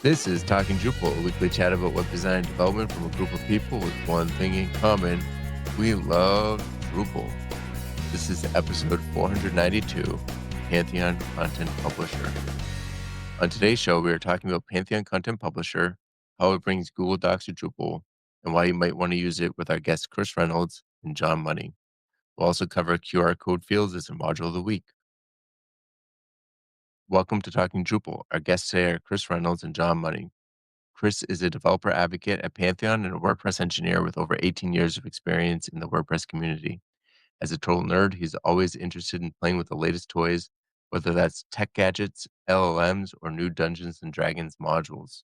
This is Talking Drupal, a weekly chat about web design and development from a group of people with one thing in common. We love Drupal. This is episode 492, Pantheon Content Publisher. On today's show, we are talking about Pantheon Content Publisher, how it brings Google Docs to Drupal, and why you might want to use it with our guests Chris Reynolds and John Money. We'll also cover QR code fields as a module of the week. Welcome to Talking Drupal. Our guests today are Chris Reynolds and John Money. Chris is a developer advocate at Pantheon and a WordPress engineer with over 18 years of experience in the WordPress community. As a total nerd, he's always interested in playing with the latest toys, whether that's tech gadgets, LLMs, or new Dungeons and Dragons modules.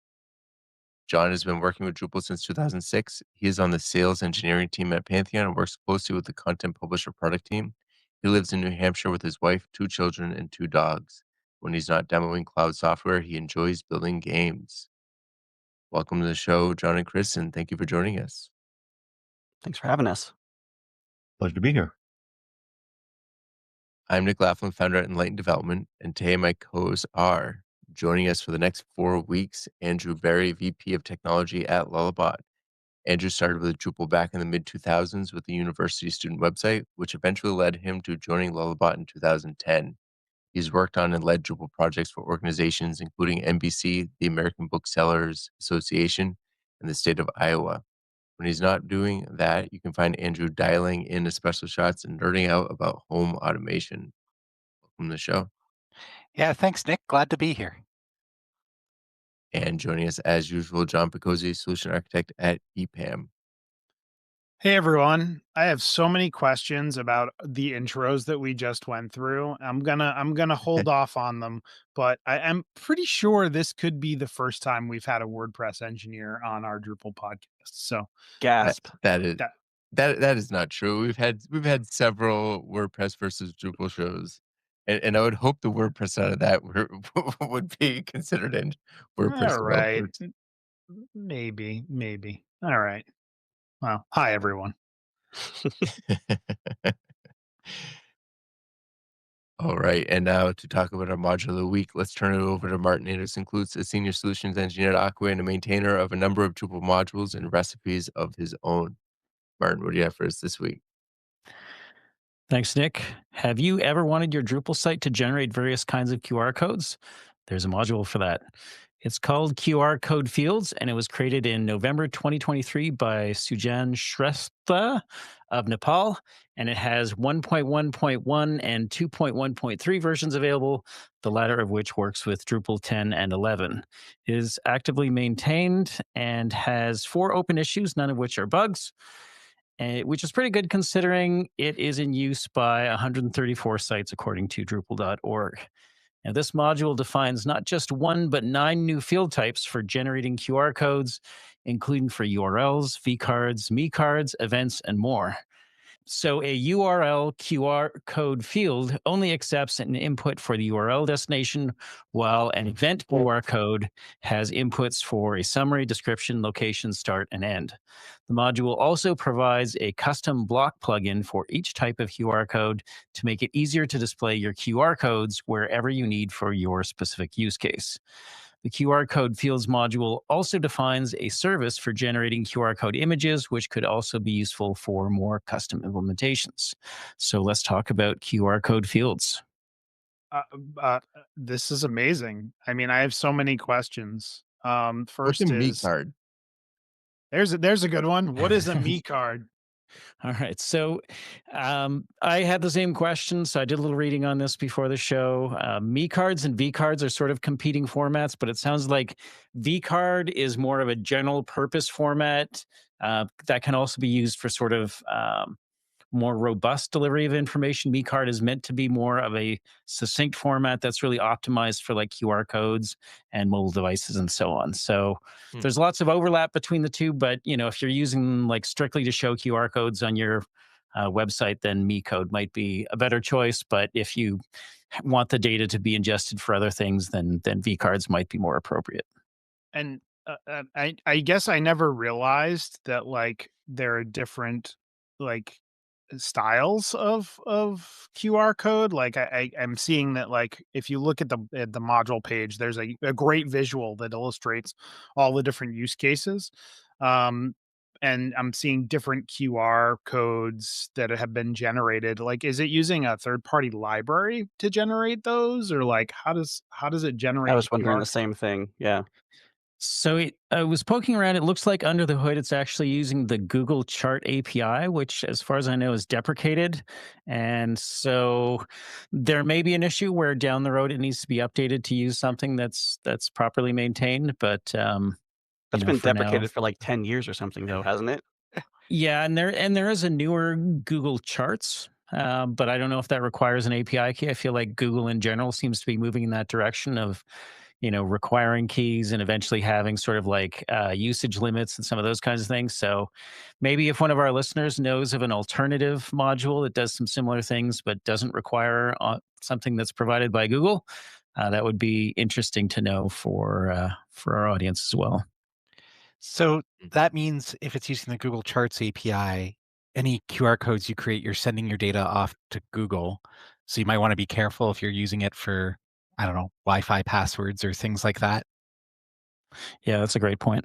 John has been working with Drupal since 2006. He is on the sales engineering team at Pantheon and works closely with the content publisher product team. He lives in New Hampshire with his wife, 2 children, and 2 dogs. When he's not demoing cloud software, he enjoys building games. Welcome to the show, John and Chris, and thank you for joining us. Thanks for having us. Pleasure to be here. I'm Nick Laughlin, founder at Enlightened Development, and today my co-hosts are joining us for the next 4 weeks, Andrew Berry, VP of Technology at Lullabot. Andrew started with Drupal back in the mid-2000s with the university student website, which eventually led him to joining Lullabot in 2010. He's worked on and led Drupal projects for organizations including NBC, the American Booksellers Association, and the state of Iowa. When he's not doing that, you can find Andrew dialing in his special shots and nerding out about home automation. Welcome to the show. Yeah, thanks, Nick. Glad to be here. And joining us as usual, John Picozzi, solution architect at EPAM. Hey everyone, I have so many questions about the intros that we just went through. I'm gonna hold off on them, but I am pretty sure this could be the first time we've had a WordPress engineer on our Drupal podcast. So Gasp. That is not true. We've had several WordPress versus Drupal shows. And I would hope the WordPress side of that would be considered in WordPress all right, developers. maybe. All right. Well, hi everyone. All right, and now to talk about our module of the week, let's turn it over to Martin Anderson Klutz, a senior solutions engineer at Aqua and a maintainer of a number of Drupal modules and recipes of his own. Martin, what do you have for us this week? Thanks, Nick. Have you ever wanted your Drupal site to generate various kinds of QR codes? There's a module for that. It's called QR Code Fields, and it was created in November 2023 by Sujan Shrestha of Nepal, and it has 1.1.1 and 2.1.3 versions available, the latter of which works with Drupal 10 and 11. It is actively maintained and has 4 open issues, none of which are bugs, which is pretty good considering it is in use by 134 sites according to Drupal.org. Now, this module defines not just 1, but 9 new field types for generating QR codes, including for URLs, vCards, meCards, events, and more. So a URL QR code field only accepts an input for the URL destination, while an event QR code has inputs for a summary, description, location, start, and end. The module also provides a custom block plugin for each type of QR code to make it easier to display your QR codes wherever you need for your specific use case. The QR code fields module also defines a service for generating QR code images, which could also be useful for more custom implementations. So let's talk about QR code fields. This is amazing. I mean, I have so many questions. What's First a me is card? there's a good one. What is a me card? All right. So I had the same question. So I did a little reading on this before the show. Me cards and V cards are sort of competing formats, but it sounds like V card is more of a general purpose format that can also be used for sort of more robust delivery of information. Me card is meant to be more of a succinct format that's really optimized for like QR codes and mobile devices and so on. So there's lots of overlap between the two, but if you're using like strictly to show QR codes on your website, then me code might be a better choice. But if you want the data to be ingested for other things, then V cards might be more appropriate. And I guess I never realized that like there are different like styles of QR code. Like I'm seeing that, like, if you look at the module page, there's a great visual that illustrates all the different use cases. And I'm seeing different QR codes that have been generated. Like, is it using a third-party library to generate those, or like how does it I generate was wondering QR? the same thing. Yeah. So I was poking around. It looks like under the hood, it's actually using the Google Chart API, which, as far as I know, is deprecated. And so there may be an issue where down the road it needs to be updated to use something that's properly maintained. But That's been for now, deprecated for like 10 years or something, though, hasn't it? yeah, and there is a newer Google Charts, but I don't know if that requires an API key. I feel like Google in general seems to be moving in that direction of, requiring keys and eventually having sort of like usage limits and some of those kinds of things. So maybe if one of our listeners knows of an alternative module that does some similar things but doesn't require something that's provided by Google, that would be interesting to know for our audience as well. So that means if it's using the Google Charts API, any QR codes you create, you're sending your data off to Google. So you might want to be careful if you're using it for, I don't know, Wi-Fi passwords or things like that. Yeah, that's a great point.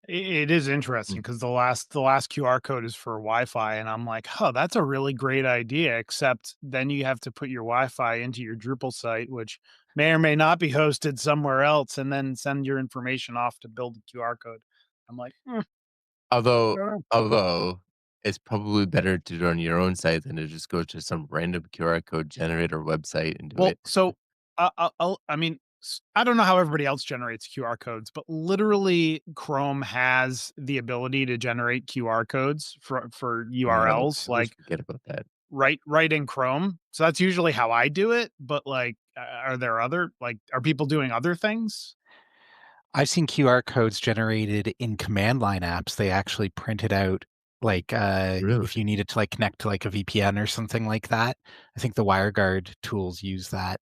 It is interesting because the last QR code is for Wi-Fi, and I'm like, "Huh, that's a really great idea." Except then you have to put your Wi-Fi into your Drupal site, which may or may not be hosted somewhere else, and then send your information off to build the QR code. I'm like, Although "Uh." although it's probably better to do it on your own site than to just go to some random QR code generator website and do Well, it. so I mean, I don't know how everybody else generates QR codes, but literally Chrome has the ability to generate QR codes for Oh, I URLs. always Like, forget about that. right in Chrome. So that's usually how I do it. But like, are there are people doing other things? I've seen QR codes generated in command line apps. They actually print it out, like Really? if you needed to like connect to like a VPN or something like that. I think the WireGuard tools use that.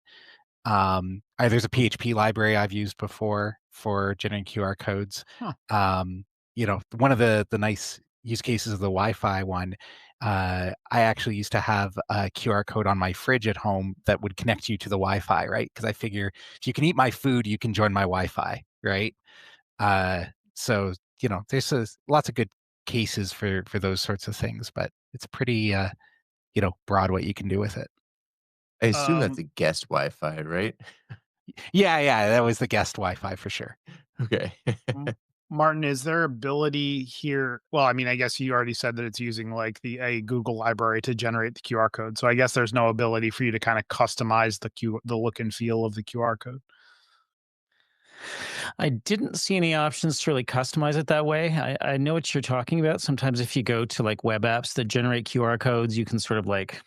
There's a PHP library I've used before for generating QR codes. Huh. One of the nice use cases of the Wi-Fi one, I actually used to have a QR code on my fridge at home that would connect you to the Wi-Fi, right? Because I figure if you can eat my food, you can join my Wi-Fi, right? So there's lots of good cases for those sorts of things, but it's pretty broad what you can do with it. I assume that's Um, a guest Wi-Fi, right? Yeah, that was the guest Wi-Fi for sure. Okay. M- Martin, is there ability here? Well, I mean, I guess you already said that it's using like a Google library to generate the QR code. So I guess there's no ability for you to kind of customize the look and feel of the QR code. I didn't see any options to really customize it that way. I know what you're talking about. Sometimes if you go to like web apps that generate QR codes, you can sort of like,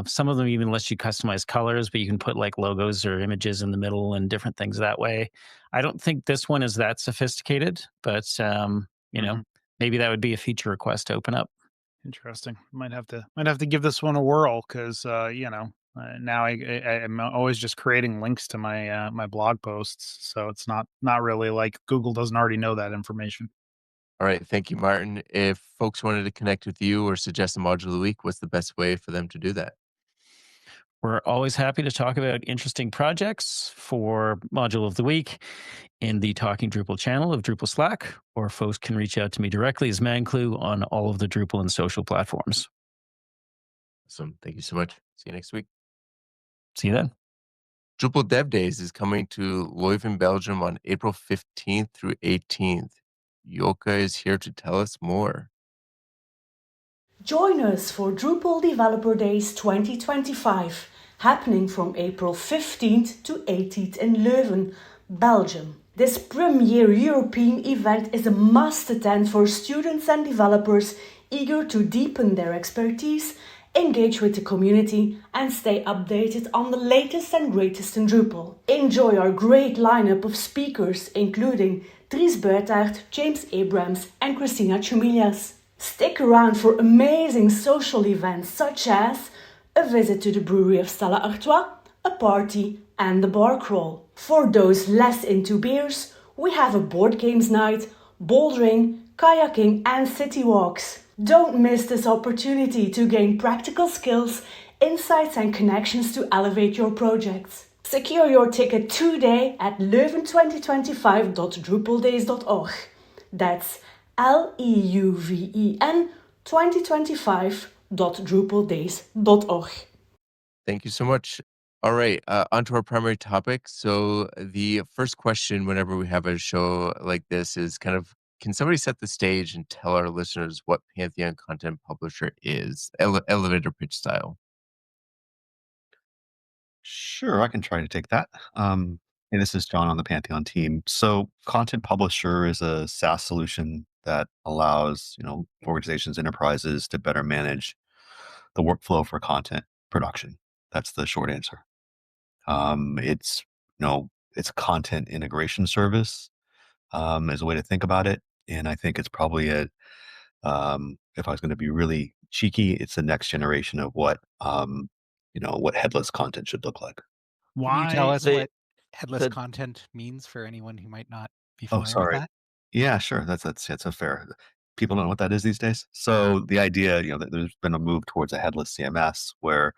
some of them even lets you customize colors, but you can put like logos or images in the middle and different things that way. I don't think this one is that sophisticated, but Mhm. maybe that would be a feature request to open up. Interesting. Might have to give this one a whirl because now I'm always just creating links to my my blog posts, so it's not really like Google doesn't already know that information. All right. Thank you, Martin. If folks wanted to connect with you or suggest a module of the week, what's the best way for them to do that? We're always happy to talk about interesting projects for Module of the Week in the Talking Drupal channel of Drupal Slack, or folks can reach out to me directly as Manclue on all of the Drupal and social platforms. Awesome. Thank you so much. See you next week. See you then. Drupal Dev Days is coming to Leuven, Belgium on April 15th through 18th. Yoka is here to tell us more. Join us for Drupal Developer Days 2025, happening from April 15th to 18th in Leuven, Belgium. This premier European event is a must attend for students and developers eager to deepen their expertise, engage with the community, and stay updated on the latest and greatest in Drupal. Enjoy our great lineup of speakers, including Dries Buitaert, James Abrams, and Christina Chumillas. Stick around for amazing social events such as a visit to the brewery of Stella Artois, a party, and the bar crawl. For those less into beers, we have a board games night, bouldering, kayaking, and city walks. Don't miss this opportunity to gain practical skills, insights and connections to elevate your projects. Secure your ticket today at leuven2025.drupaldays.org. That's LEUVEN 2025.drupaldays.org. Thank you so much. All right, on to our primary topic. So the first question whenever we have a show like this is kind of, can somebody set the stage and tell our listeners what Pantheon Content Publisher is? Elevator pitch style. Sure, I can try to take that. And this is John on the Pantheon team. So, Content Publisher is a SaaS solution that allows organizations, enterprises to better manage the workflow for content production. That's the short answer. It's it's a content integration service, as a way to think about it, and I think it's probably if I was going to be really cheeky, it's the next generation of what headless content should look like. Can you tell Why? us The what headless the content means for anyone who might not be Oh, familiar with sorry. that? Yeah, sure. That's a fair. People don't know what that is these days. So the idea, that there's been a move towards a headless CMS where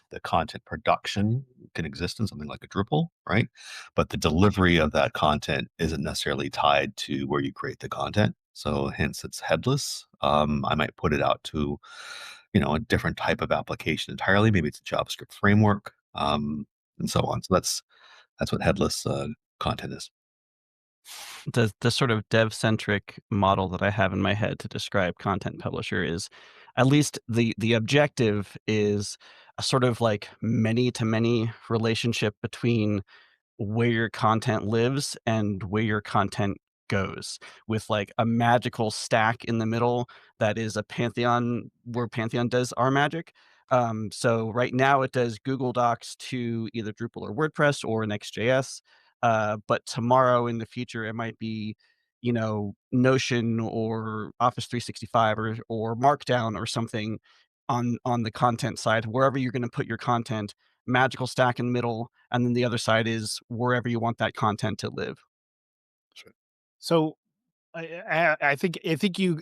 the content production can exist in something like a Drupal, right? But the delivery of that content isn't necessarily tied to where you create the content. So hence it's headless. I might put it out to, a different type of application entirely. Maybe it's a JavaScript framework, and so on. So that's what headless content is. the sort of dev-centric model that I have in my head to describe Content Publisher is, at least the objective is a sort of like many-to-many relationship between where your content lives and where your content goes, with like a magical stack in the middle that is a Pantheon, where Pantheon does our magic. So right now it does Google Docs to either Drupal or WordPress or Next.js. But tomorrow in the future it might be, Notion or Office 365 or Markdown or something on the content side, wherever you're going to put your content, magical stack in the middle, and then the other side is wherever you want that content to live. So I think you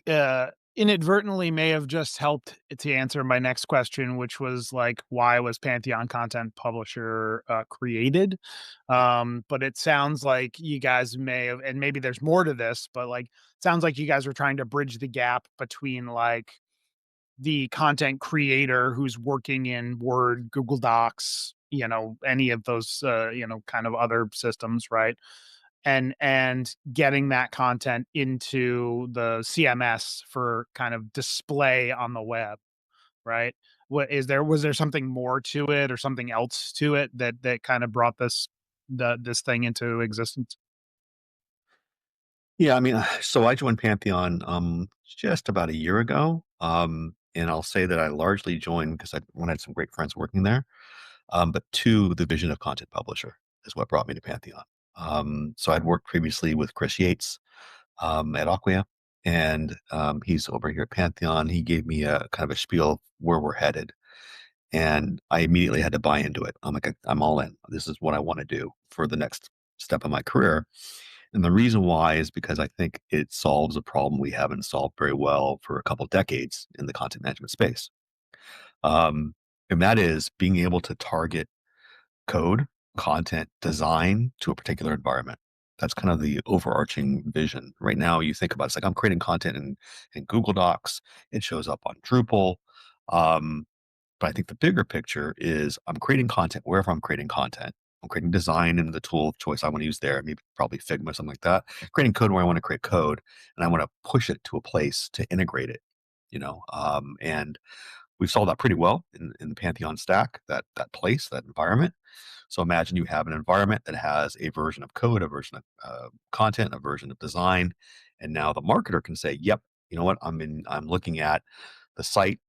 inadvertently may have just helped to answer my next question, which was like, why was Pantheon Content Publisher created? But it sounds like you guys may have, and maybe there's more to this, but like, sounds like you guys were trying to bridge the gap between like the content creator who's working in Word, Google Docs, any of those, kind of other systems, right? And getting that content into the CMS for kind of display on the web, right? Was there something more to it or something else to it that kind of brought this thing into existence? Yeah, I mean, so I joined Pantheon just about a year ago. And I'll say that I largely joined because I had some great friends working there. But two, the vision of Content Publisher is what brought me to Pantheon. So I'd worked previously with Chris Yates at Acquia, and he's over here at Pantheon. He gave me a kind of a spiel where we're headed, and I immediately had to buy into it. I'm like, I'm all in. This is what I want to do for the next step of my career. And the reason why is because I think it solves a problem we haven't solved very well for a couple decades in the content management space. Um, and that is being able to target code, content, design to a particular environment. That's kind of the overarching vision. Right now, you think about it's like I'm creating content in Google Docs. It shows up on Drupal. But I think the bigger picture is I'm creating content wherever I'm creating content. I'm creating design in the tool of choice I want to use there, maybe probably Figma, something like that. Creating code where I want to create code, and I want to push it to a place to integrate it. And we've solved that pretty well in the Pantheon stack, that place, that environment. So imagine you have an environment that has a version of code, a version of content, a version of design, and now the marketer can say, "Yep, you know what? I'm looking at the site.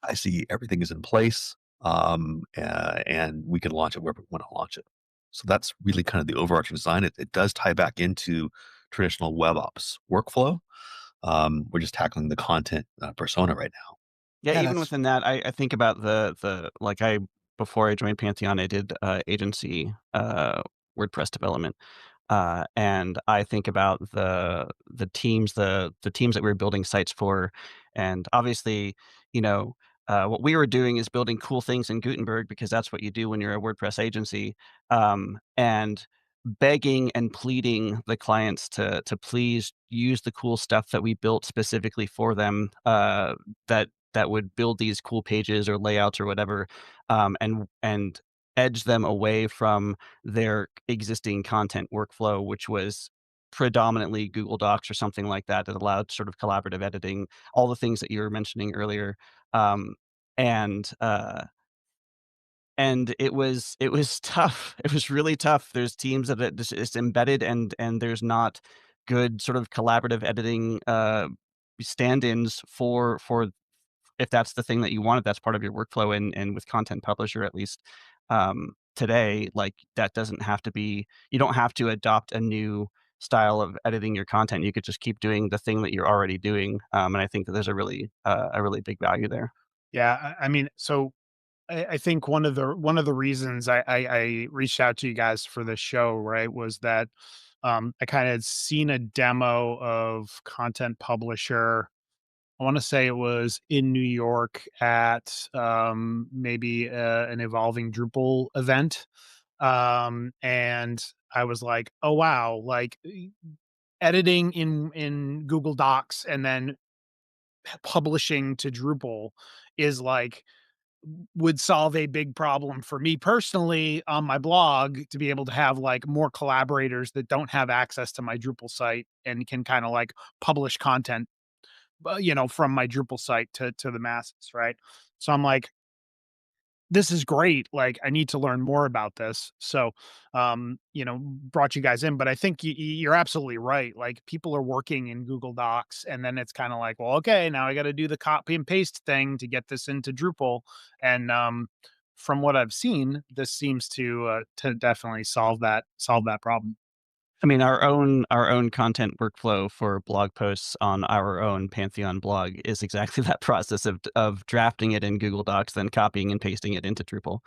I see everything is in place, and we can launch it wherever we want to launch it." So that's really kind of the overarching design. It does tie back into traditional web ops workflow. We're just tackling the content persona right now. Yeah, Yeah, even that's within that, I think about the like I before I joined Pantheon, I did agency WordPress development. And I think about the teams that we were building sites for, And obviously, you know, what we were doing is building cool things in Gutenberg because that's what you do when you're a WordPress agency. And begging and pleading the clients to please use the cool stuff that we built specifically for them, that would build these cool pages or layouts or whatever, and edge them away from their existing content workflow, which was predominantly Google Docs or something like that, that allowed sort of collaborative editing, all the things that you were mentioning earlier. Um, and it was tough. It was really tough. There's teams that it just it's embedded, and there's not good sort of collaborative editing stand-ins for if that's the thing that you want, if that's part of your workflow. And with Content Publisher, at least today, like that doesn't have to be. You don't have to adopt a new style of editing your content. You could just keep doing the thing that you're already doing. And I think that there's a really big value there. Yeah, I mean, so I think one of the reasons I reached out to you guys for this show, right, was that I kind of had seen a demo of Content Publisher. I want to say it was in New York at maybe an evolving Drupal event, and I was like, oh wow, like editing in Google Docs and then publishing to Drupal is like would solve a big problem for me personally on my blog to be able to have like more collaborators that don't have access to my Drupal site and can kind of like publish content, from my Drupal site to the masses, right? So I'm like, this is great. Like, I need to learn more about this. So, brought you guys in, but I think you're absolutely right. Like, people are working in Google Docs, and then it's kind of like, well, okay, now I got to do the copy and paste thing to get this into Drupal. And from what I've seen, this seems to definitely solve that problem. I mean, our own content workflow for blog posts on our own Pantheon blog is exactly that process of drafting it in Google Docs, then copying and pasting it into Drupal.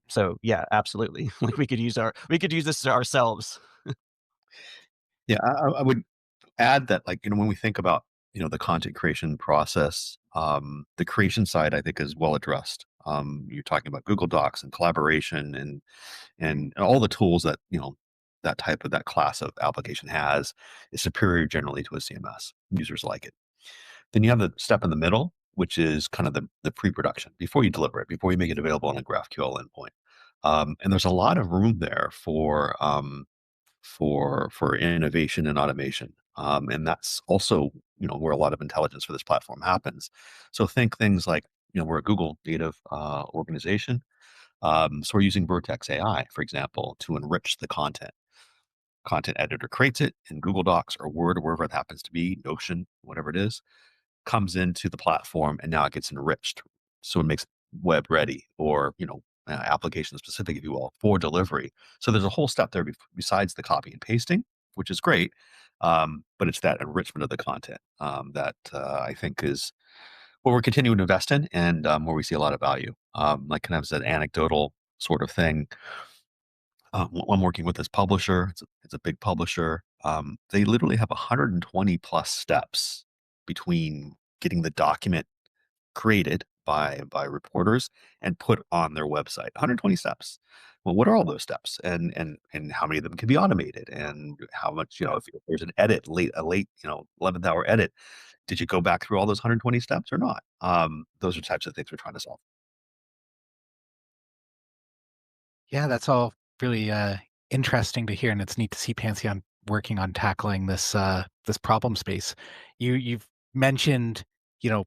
So yeah, absolutely. Like we could use this ourselves. Yeah, I would add that, like, when we think about, the content creation process, the creation side, I think, is well addressed. You're talking about Google Docs and collaboration and all the tools that, that class of application has is superior generally to a CMS. Users like it. Then you have the step in the middle, which is kind of the pre-production before you deliver it, before you make it available on a GraphQL endpoint. And there's a lot of room there for innovation and automation. And that's also, where a lot of intelligence for this platform happens. So think things like, we're a Google native organization. So we're using Vertex AI, for example, to enrich the content. Content editor creates it in Google Docs or Word or wherever it happens to be, Notion, whatever it is, comes into the platform, and now it gets enriched. So it makes it web ready, or, application specific, if you will, for delivery. So there's a whole step there besides the copy and pasting, which is great. But it's that enrichment of the content that I think is what we're continuing to invest in, and where we see a lot of value. Like, kind of as an anecdotal sort of thing, I'm working with this publisher. It's a big publisher. They literally have 120 plus steps between getting the document created by reporters and put on their website. 120 steps. Well, what are all those steps, and how many of them can be automated, and how much, if there's an edit a late 11th hour edit, did you go back through all those 120 steps or not? Those are types of things we're trying to solve. Yeah, that's all really interesting to hear, and it's neat to see Pantheon working on tackling this problem space. You've mentioned, you know,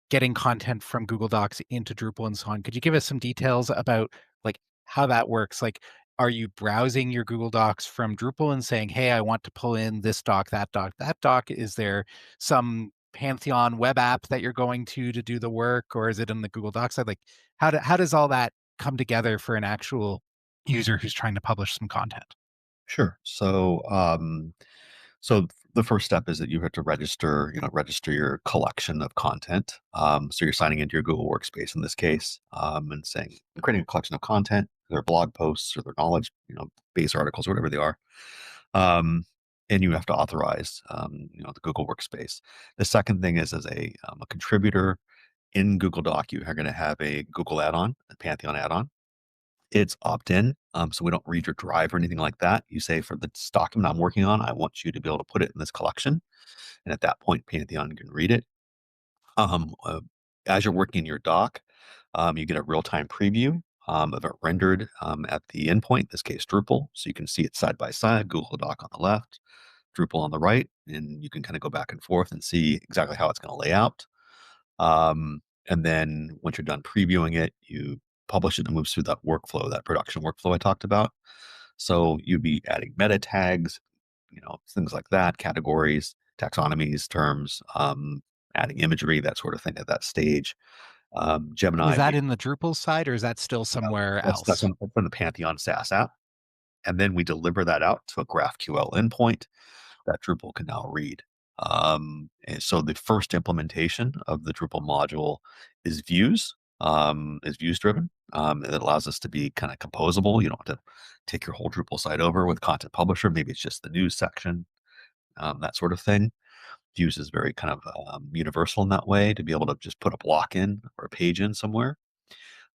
getting content from Google Docs into Drupal and so on. Could you give us some details about like how that works? Like, are you browsing your Google Docs from Drupal and saying, "Hey, I want to pull in this doc, that doc, that doc"? Is there some Pantheon web app that you're going to do the work, or is it in the Google Docs side? Like, how does all that come together for an actual user who's trying to publish some content? Sure. So the first step is that you have to register your collection of content. So you're signing into your Google Workspace in this case, and saying, creating a collection of content, their blog posts or their knowledge, base articles, whatever they are. Um, and you have to authorize, the Google Workspace. The second thing is, as a contributor in Google Doc, you are going to have a Google add-on, a Pantheon add-on. It's opt-in, so we don't read your drive or anything like that. You say, for this document I'm working on, I want you to be able to put it in this collection, and at that point, Pantheon can read it. Um, uh, as you're working in your doc, you get a real-time preview of it rendered at the endpoint, in this case Drupal, so you can see it side by side, Google Doc on the left, Drupal on the right, and you can kind of go back and forth and see exactly how it's going to lay out. And then once you're done previewing it, you publish it and moves through that workflow, that production workflow I talked about. So you'd be adding meta tags, things like that, categories, taxonomies, terms, adding imagery, that sort of thing at that stage. Is Gemini, that in the Drupal side, or is that still somewhere that's else? from the Pantheon SaaS app. And then we deliver that out to a GraphQL endpoint that Drupal can now read. And so the first implementation of the Drupal module is views driven. It allows us to be kind of composable. You don't have to take your whole Drupal site over with Content Publisher. Maybe it's just the news section, that sort of thing. Views is very kind of universal in that way, to be able to just put a block in or a page in somewhere.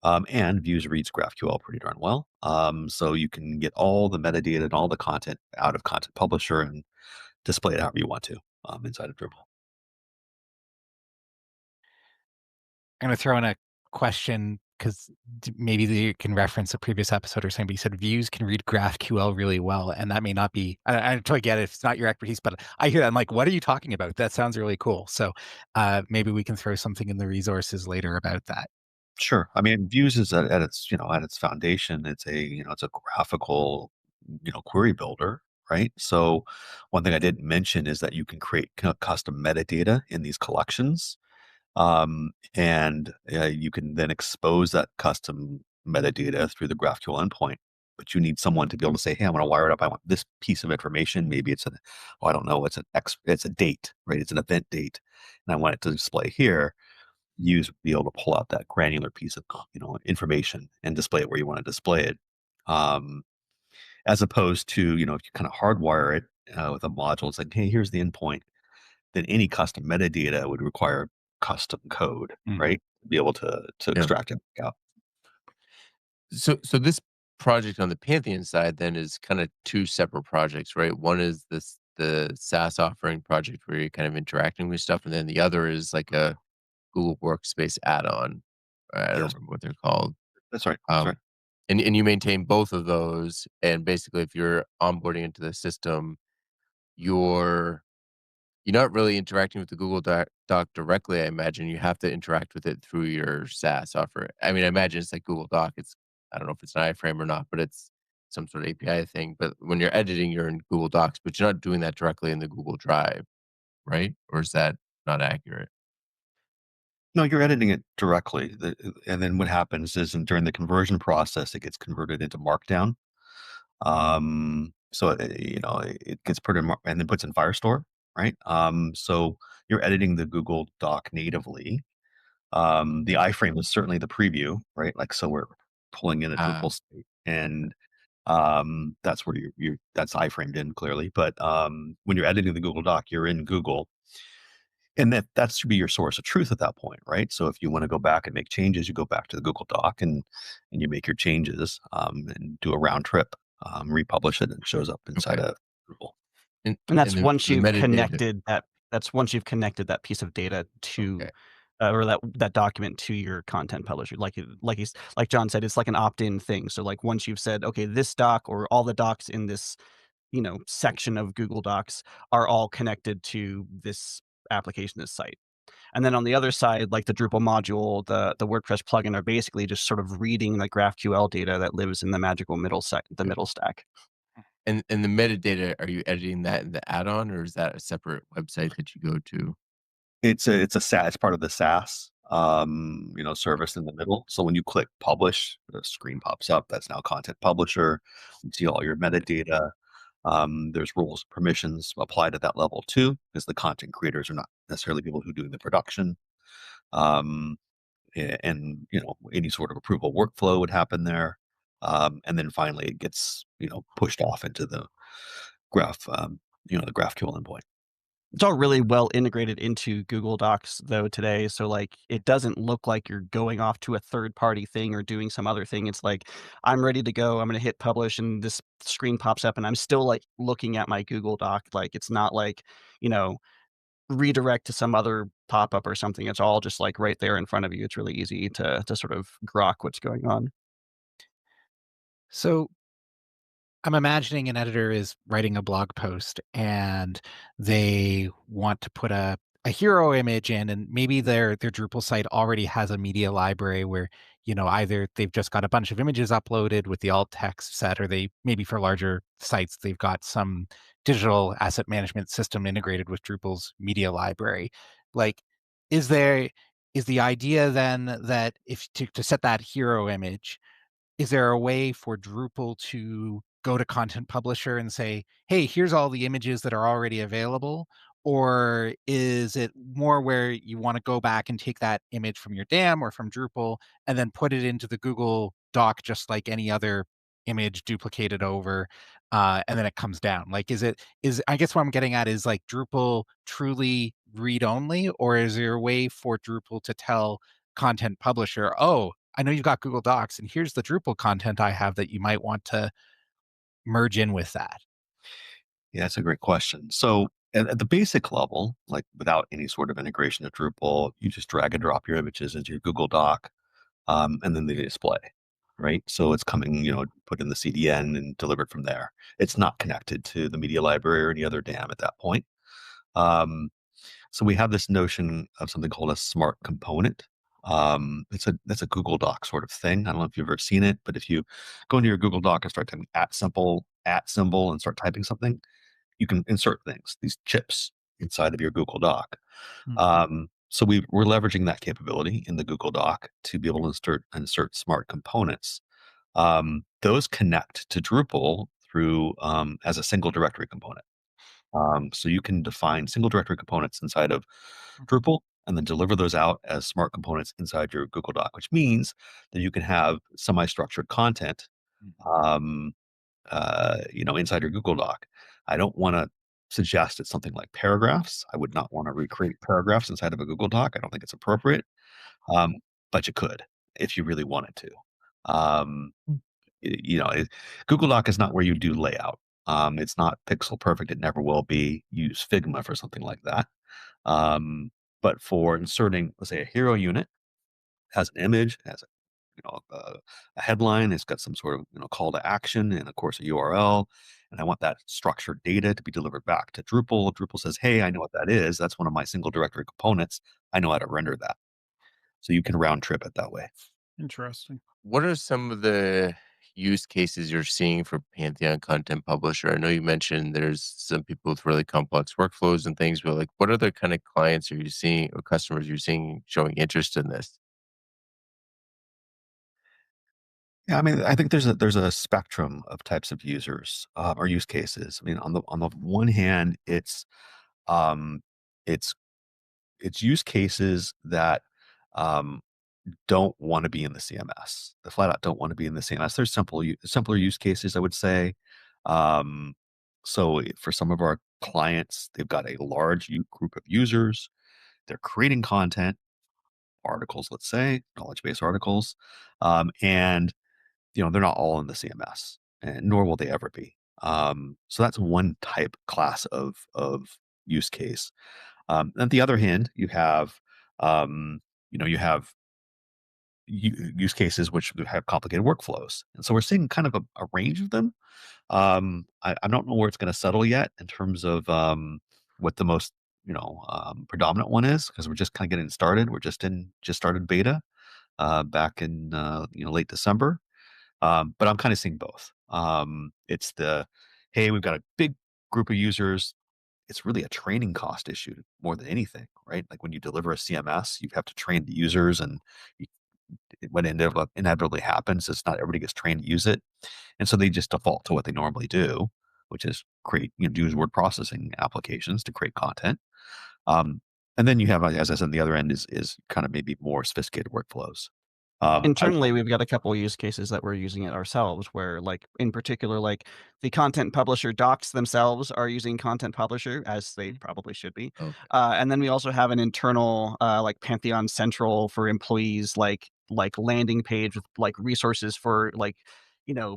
And Views reads GraphQL pretty darn well. So you can get all the metadata and all the content out of Content Publisher and display it however you want to inside of Drupal. I'm going to throw in a question, because maybe you can reference a previous episode or something, but you said Views can read GraphQL really well, and that may not be, I totally get it if it's not your expertise, but I hear that, I'm like, what are you talking about? That sounds really cool. So maybe we can throw something in the resources later about that. Sure. I mean, Views is at its foundation, it's a graphical, query builder, right? So one thing I didn't mention is that you can create custom metadata in these collections. And you can then expose that custom metadata through the GraphQL endpoint. But you need someone to be able to say, "Hey, I want to wire it up. I want this piece of information. Maybe it's I don't know, it's a date, right? It's an event date, and I want it to display here." Be able to pull out that granular piece of information and display it where you want to display it. Um, as opposed to, if you kind of hardwire it with a module, it's like, "Hey, here's the endpoint." Then any custom metadata would require custom code, right? To be able to Yeah. extract it out. So this project on the Pantheon side then is kind of two separate projects, right? One is the SaaS offering project where you're kind of interacting with stuff, and then the other is like a Google Workspace add-on. I don't Yes, remember what they're called. that's right. That's right. Um, and you maintain both of those, and basically, if you're onboarding into the system, you're you're not really interacting with the Google Doc directly. I imagine you have to interact with it through your SaaS offer. I mean, I imagine it's like Google Doc. I don't know if it's an iframe or not, but it's some sort of API thing. But when you're editing, you're in Google Docs, but you're not doing that directly in the Google Drive, right? Or is that not accurate? No, you're editing it directly. And then what happens is, during the conversion process, it gets converted into Markdown. So it gets put in and then puts in Firestore, right? So you're editing the Google Doc natively. The iframe is certainly the preview, right? Like, so we're pulling in a Ah, Drupal state, and that's where that's iframed in clearly. But when you're editing the Google Doc, you're in Google, and that should be your source of truth at that point, right? So if you want to go back and make changes, you go back to the Google Doc, and you make your changes, and do a round trip, republish it, and it shows up inside okay. of Drupal. And And and the metadata. that's once you've connected that piece of data to, Okay. or that document to your content publisher. Like John said, it's like an opt-in thing. So, like, once you've said, "Okay, this doc or all the docs in this, section of Google Docs are all connected to this application, this site." And then on the other side, like the Drupal module, the WordPress plugin are basically just sort of reading the GraphQL data that lives in the magical Yeah. middle stack. And the metadata, are you editing that in the add-on, or is that a separate website that you go to? It's part of the SaaS, service in the middle. So when you click publish, the screen pops up. That's now Content Publisher. You see all your metadata. There's rules, permissions applied at that level too, because the content creators are not necessarily people who are doing the production. Um, and any sort of approval workflow would happen there. And then finally it gets pushed off into the graph the GraphQL endpoint. It's all really well integrated into Google Docs though today, so, like, it doesn't look like you're going off to a third-party thing or doing some other thing. It's like, I'm ready to go, I'm gonna hit publish, and this screen pops up, and I'm still, like, looking at my Google Doc. Like, it's not like, you know, redirect to some other pop-up or something. It's all just, like, right there in front of you. It's really easy to sort of grok what's going on. So I'm imagining an editor is writing a blog post and they want to put a hero image in, and maybe their Drupal site already has a media library where, either they've just got a bunch of images uploaded with the alt text set, or they maybe for larger sites, they've got some digital asset management system integrated with Drupal's media library. Like, is there is the idea then that if to set that hero image, is there a way for Drupal to go to Content Publisher and say, "Hey, here's all the images that are already available"? Or is it more where you want to go back and take that image from your DAM or from Drupal and then put it into the Google Doc just like any other image duplicated over, and then it comes down? Like, is I guess what I'm getting at is, like, Drupal truly read only, or is there a way for Drupal to tell Content Publisher, "Oh, I know you've got Google Docs, and here's the Drupal content I have that you might want to merge in with that"? Yeah, that's a great question. So at the basic level, like without any sort of integration to Drupal, you just drag and drop your images into your Google Doc, and then they display, right? So it's coming, put in the CDN and delivered from there. It's not connected to the media library or any other DAM at that point. Um, so we have this notion of something called a smart component. That's a Google Doc sort of thing. I don't know if you've ever seen it, but if you go into your Google Doc and start typing at symbol, and start typing something, you can insert things, these chips inside of your Google Doc. So we're leveraging that capability in the Google Doc to be able to insert smart components. Those connect to Drupal through as a single directory component. So you can define single directory components inside of Drupal and then deliver those out as smart components inside your Google Doc, which means that you can have semi-structured content, um, inside your Google Doc. I don't want to suggest it's something like paragraphs. I would not want to recreate paragraphs inside of a Google Doc. I don't think it's appropriate, um, but you could if you really wanted to. Um, Google Doc is not where you do layout. It's not pixel perfect. It never will be. Use Figma for something like that. But for inserting, let's say, a hero unit, has an image, has a headline, it's got some sort of call to action, and of course a URL, and I want that structured data to be delivered back to Drupal. Drupal says, "Hey, I know what that is. That's one of my single directory components. I know how to render that." So you can round trip it that way. Interesting. What are some of the use cases you're seeing for Pantheon Content Publisher? I know you mentioned there's some people with really complex workflows and things, but like, what other kind of clients are you seeing or customers you're seeing showing interest in this? Yeah, I mean, I think there's a spectrum of types of users, or use cases. I mean, on the one hand, um, it's it's use cases that um, don't want to be in the CMS. They flat out don't want to be in the CMS. There's simpler use cases, I would say. Um, for some of our clients, they've got a large group of users. They're creating content, articles, let's say, knowledge base articles, and they're not all in the CMS, and nor will they ever be. So that's one type class of use case. On the other hand, um, you have use cases which have complicated workflows, and so we're seeing kind of a range of them. I don't know where it's going to settle yet in terms of what the most predominant one is, because we're just kind of getting started. We're just started beta back in late December. But I'm kind of seeing both. It's the, hey, we've got a big group of users. It's really a training cost issue more than anything, right? Like when you deliver a CMS, you have to train the users, and you, what inevitably happens is not everybody gets trained to use it, and so they just default to what they normally do, which is create, use word processing applications to create content. Um, and then you have, as I said, the other end is kind of maybe more sophisticated workflows. I Internally, we've got a couple use cases that we're using it ourselves where, like, in particular, like, the content publisher docs themselves are using Content Publisher, as they probably should be. Okay. And then we also have an internal, like, Pantheon Central for employees, like landing page with, like, resources for, like,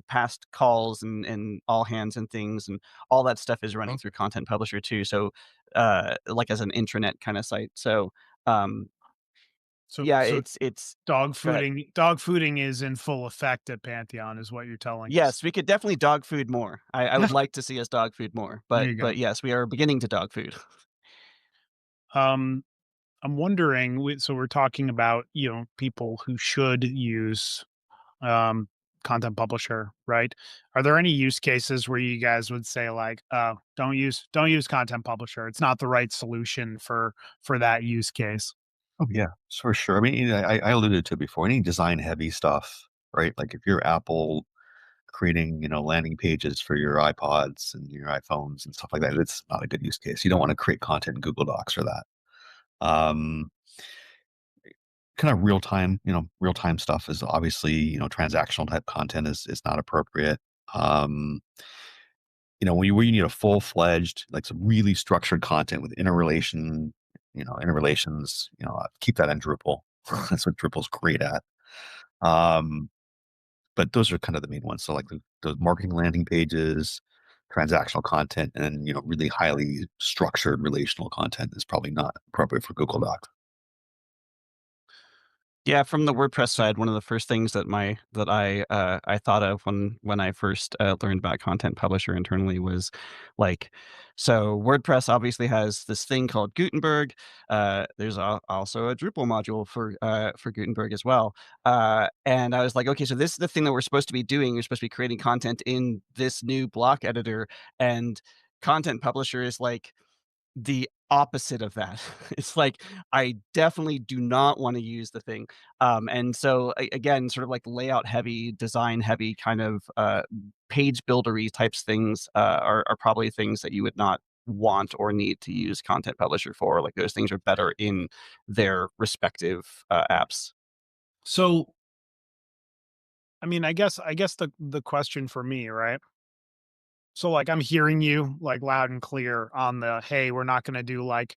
past calls and all hands and things, and all that stuff is running Oh, through Content Publisher too, so, like, as an intranet kinda site. So, So yeah, so it's dog go ahead. fooding is in full effect at Pantheon, is what you're telling us. Yes, we could definitely dog food more. I would like to see us dog food more, There but you go. yes, we are beginning to dog food. Um, I'm wondering, so we're talking about, people who should use um, Content Publisher, right? Are there any use cases where you guys would say like, don't use Content Publisher. It's not the right solution for that use case. Oh yeah, for sure. I mean, I alluded to it before. Any design heavy stuff, right? Like if you're Apple creating, landing pages for your iPods and your iPhones and stuff like that, it's not a good use case. You don't want to create content in Google Docs for that. Um, Kind of real time stuff is obviously, transactional type content is not appropriate. Um, where you need a full fledged, like some really structured content with interrelations, keep that in Drupal. That's what Drupal's great at. Um, but those are kind of the main ones. So like the marketing landing pages, transactional content, and really highly structured relational content is probably not appropriate for Google Docs. Yeah, from the WordPress side, one of the first things that I thought of when I first learned about Content Publisher internally was like, so WordPress obviously has this thing called Gutenberg. There's also a Drupal module for Gutenberg as well. And I was like, okay, so this is the thing that we're supposed to be doing. You're supposed to be creating content in this new block editor, and Content Publisher is like the opposite of that. It's like, I definitely do not wanna use the thing. And so again, sort of like layout heavy, design heavy kind of, page buildery types things, are probably things that you would not want or need to use Content Publisher for. Like, those things are better in their respective, apps. So, I mean, I guess the question for me, right? So like I'm hearing you like loud and clear on the, hey, we're not going to do like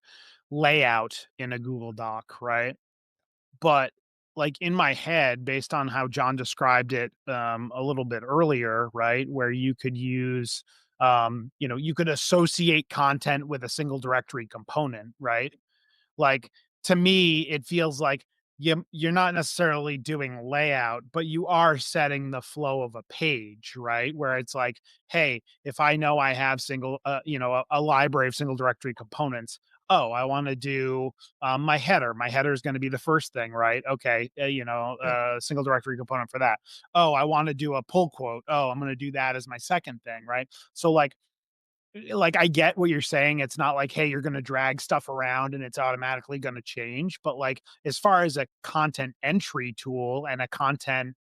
layout in a Google Doc, right? But like in my head, based on how John described it a little bit earlier, right, where you could use you could associate content with a single directory component, right? Like, to me, it feels like you're not necessarily doing layout, but you are setting the flow of a page, right? Where it's like, hey, if I know I have a library of single directory components, oh, I want to do my header. My header is going to be the first thing, right? Okay, yeah. single directory component for that. Oh, I want to do a pull quote. Oh, I'm going to do that as my second thing, right? So like I get what you're saying. It's not like, hey, you're going to drag stuff around and it's automatically going to change. But like, as far as a content entry tool and a content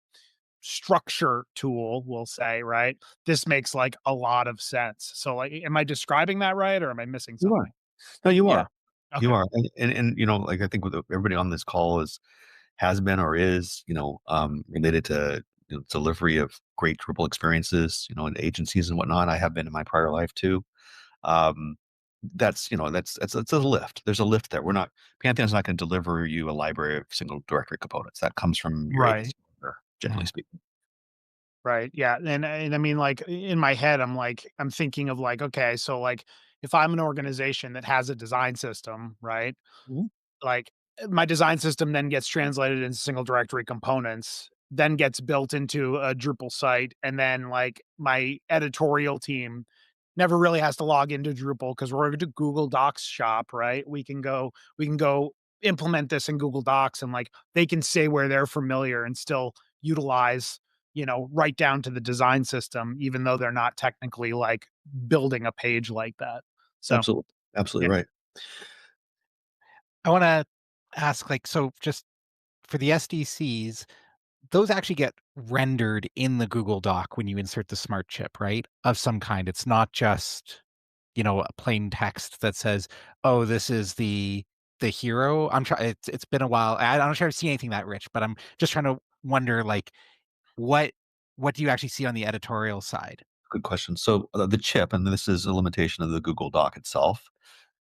structure tool, we'll say, right? This makes like a lot of sense. So like, am I describing that right? Or am I missing You are. something? No, you Yeah. are. You Okay. are. And like I think with everybody on this call has been or is, related to delivery of great Drupal experiences, in agencies and whatnot. I have been in my prior life too. Um, that's a lift. There's a lift there. Pantheon's not going to deliver you a library of single directory components. That comes from your Right. agency, generally Mhm. speaking. Right. Yeah. And I mean, like in my head, I'm thinking of like, okay, so like if I'm an organization that has a design system, right? Mhm. Like my design system then gets translated into single directory components, then gets built into a Drupal site, and then like my editorial team never really has to log into Drupal because we're a Google Docs shop, right? We can go implement this in Google Docs and like they can say where they're familiar and still utilize, right down to the design system, even though they're not technically like building a page like that. So Absolutely. yeah. Absolutely right. I want to ask, like, so just for the SDCs, those actually get rendered in the Google Doc when you insert the smart chip, right? Of some kind. It's not just, a plain text that says, "Oh, this is the hero." I'm trying. It's been a while. I'm not sure I've seen anything that rich, but I'm just trying to wonder, like, what do you actually see on the editorial side? Good question. So the chip, and this is a limitation of the Google Doc itself,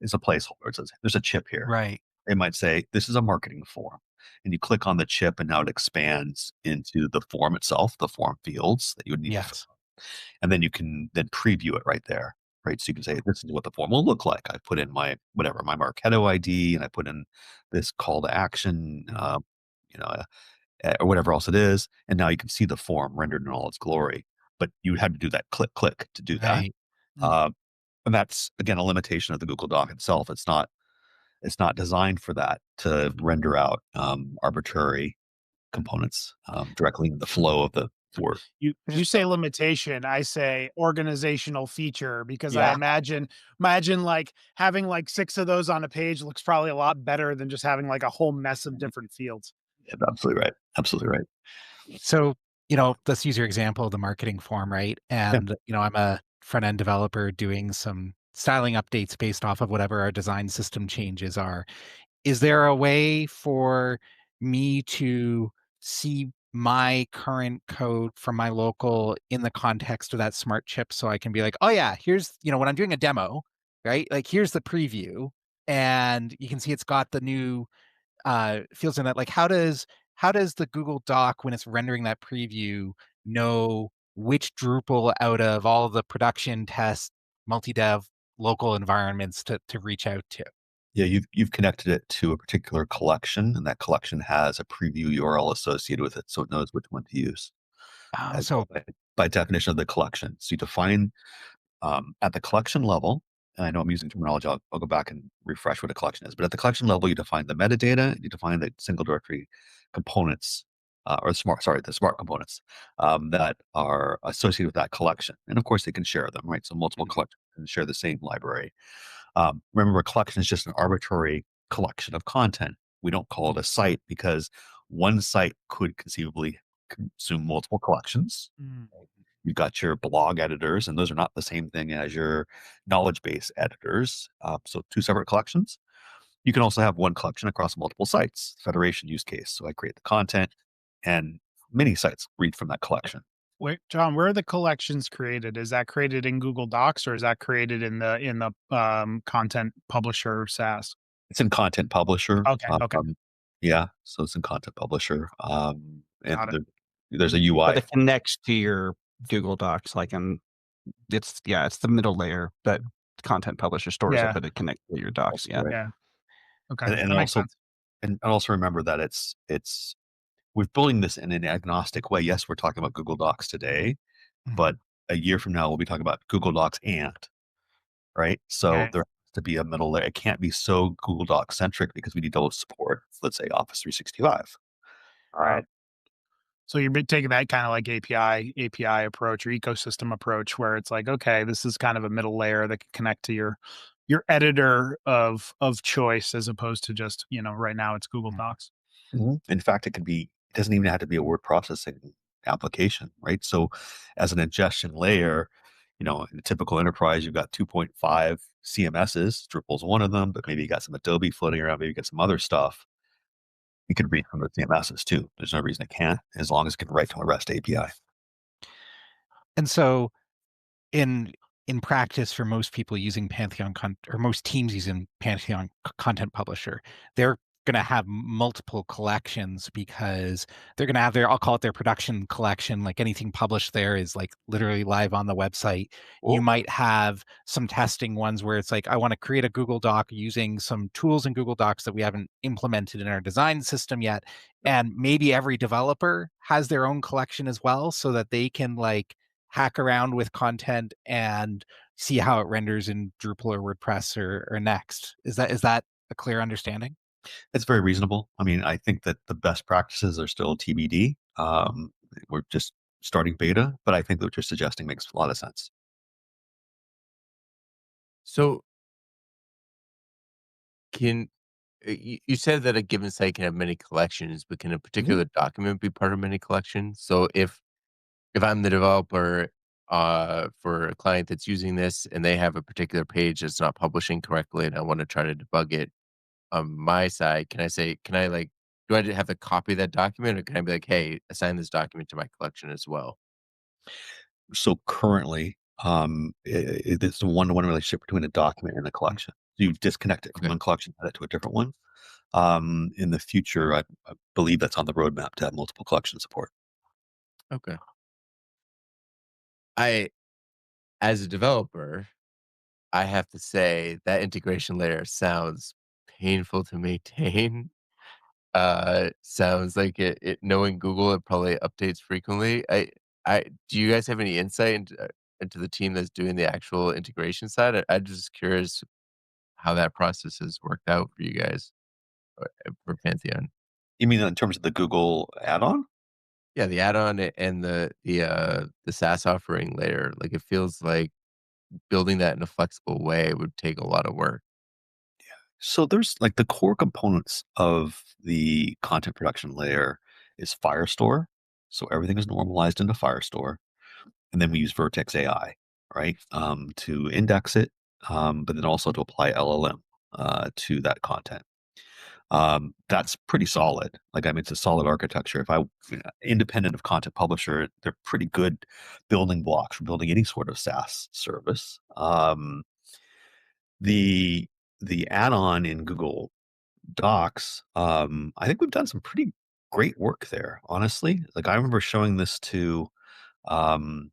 is a placeholder. It says there's a chip here. Right. They might say this is a marketing form, and you click on the chip, and now it expands into the form itself, the form fields that you would need to fill, Yes. and then you can then preview it right there. Right. So you can say, this is what the form will look like. I put in my whatever, my Marketo ID, and I put in this call to action, you know, or whatever else it is. And now you can see the form rendered in all its glory. But you had to do that click to do that. Right. Uh, and that's again a limitation of the Google Doc itself. It's not designed for that to render out arbitrary components directly in the flow of the word. You say limitation, I say organizational feature, because I Yeah. imagine like having like 6 of those on a page looks probably a lot better than just having like a whole mess of different fields. Yeah, absolutely right. Absolutely right. So, let's use your example of the marketing form, right? Yeah. And, I'm a front end developer doing some styling updates based off of whatever our design system changes are. Is there a way for me to see my current code from my local in the context of that smart chip so I can be like, oh yeah, here's, when I'm doing a demo, right? Like here's the preview and you can see it's got the new fields in it. Like how does the Google Doc, when it's rendering that preview, know which Drupal out of all the production test multi-dev local environments to reach out to? Yeah, you've connected it to a particular collection, and that collection has a preview URL associated with it, so it knows which one to use Oh, as so by definition of the collection. So you define at the collection level, and I know I'm using terminology. I'll go back and refresh what a collection is. But at the collection level, you define the metadata, you define the single directory components, or the smart components that are associated with that collection. And of course, they can share them, right? So multiple collections can share the same library. Remember, a collection is just an arbitrary collection of content. We don't call it a site because one site could conceivably consume multiple collections. You've got your blog editors, and those are not the same thing as your knowledge base editors. So two separate collections. You can also have one collection across multiple sites, federation use case. So I create the content and many sites read from that collection. Wait, John, where are the collections created? Is that created in Google Docs, or is that created in the content publisher SaaS? It's in Content Publisher. Okay, okay. Yeah, so it's in Content Publisher. And Got it. there's a But UI. it connects to your Google Docs, like it's the middle layer that Content Publisher stores it, Yeah. but it connects to your docs. Also, Yeah. right. Yeah. Okay. And That makes also sense. and also remember that we're building this in an agnostic way. Yes, we're talking about Google Docs today, but a year from now we'll be talking about Google Docs right? So Okay. there has to be a middle layer. It can't be so Google Docs centric because we need to support, let's say, Office 365. All right. So you're taking that kind of like API approach or ecosystem approach, where it's like, okay, this is kind of a middle layer that can connect to your editor of choice, as opposed to just, right now it's Google Docs. In fact, it doesn't even have to be a word processing application, right? So as an ingestion layer, in a typical enterprise, you've got 2.5 CMSs. Drupal's one of them, but maybe you got some Adobe floating around, maybe you got some other stuff. You can read from the CMSs too. There's no reason it can't, as long as it can write to a REST API. And so in practice, for most people using or most teams using Pantheon Content Publisher, they're going to have multiple collections because they're going to have I'll call it their production collection. Like anything published there is like literally live on the website. You might have some testing ones where it's like, I want to create a Google Doc using some tools in Google Docs that we haven't implemented in our design system yet. And maybe every developer has their own collection as well, so that they can like hack around with content and see how it renders in Drupal or WordPress or Next. Is that a clear understanding? It's very reasonable. I mean, I think that the best practices are still TBD. We're just starting beta, but I think what you're suggesting makes a lot of sense. So you said that a given site can have many collections, but can a particular document be part of many collections? So if I'm the developer for a client that's using this and they have a particular page that's not publishing correctly and I want to try to debug it on my side, can I like do I have to copy that document, or can I be like, "Hey, assign this document to my collection as well?" So currently, it's a one-to-one relationship between a document and a Mm, collection. You disconnect it from okay, one collection, add it to a different one. In the future, I believe that's on the roadmap to have multiple collection support. okay. I as a developer, I have to say that integration layer sounds painful to maintain. Sounds like it knowing Google, it probably updates frequently. I do you guys have any insight into the team that's doing the actual integration side? I'm just curious how that process has worked out for you guys, for Pantheon. You mean in terms of the Google add-on? Yeah, the add-on and the SaaS offering layer, like, it feels like building that in a flexible way would take a lot of work. So there's like the core components of the content production layer is Firestore. So everything is normalized into Firestore. And then we use Vertex AI, right? To index it, but then also to apply LLM to that content. That's pretty solid. Like, I mean, it's a solid architecture. Independent of content publisher, they're pretty good building blocks for building any sort of SaaS service. The the add-on in Google Docs, I think we've done some pretty great work there, honestly. Like, I remember showing this to an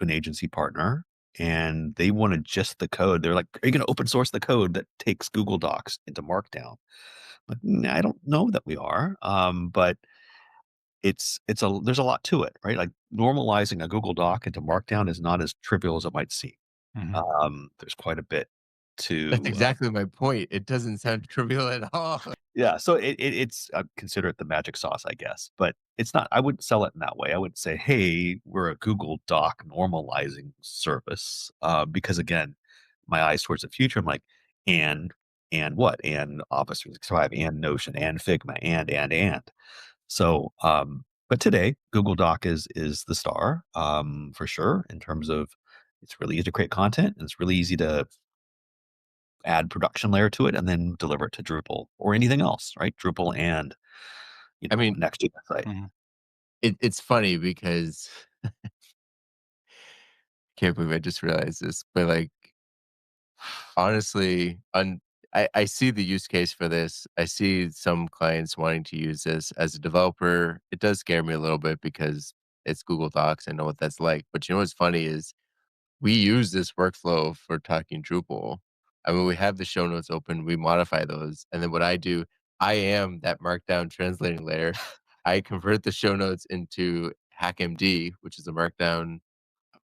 agency partner, and they wanted just the code. They're like, "Are you going to open source the code that takes Google Docs into Markdown?" Like, "Nah, I don't know that we are, but there's a lot to it, right? Like, normalizing a Google Doc into Markdown is not as trivial as it might seem. Mhm. There's quite a bit That's to exactly my point. It doesn't sound trivial at all. yeah, so it's I consider it the magic sauce, I guess, but it's not. I wouldn't sell it in that way. I wouldn't say, "Hey, we're a Google Doc normalizing service," because again, my eyes towards the future. I'm like, and what? And Office 365, and Notion, and Figma, and. So, but today, Google Doc is the star, for sure, in terms of it's really easy to create content, and it's really easy to add production layer to it and then deliver it to Drupal or anything else, right? Drupal and, I mean, next to the site. Mhm. it's funny because can't believe I just realized this, but, like, honestly, I see the use case for this. I see some clients wanting to use this. As a developer, it does scare me a little bit because it's Google Docs. I know what that's like. But you know what's funny is we use this workflow for talking Drupal. I mean, we have the show notes open, we modify those, and then what I do, I am that markdown translating layer. I convert the show notes into HackMD, which is a markdown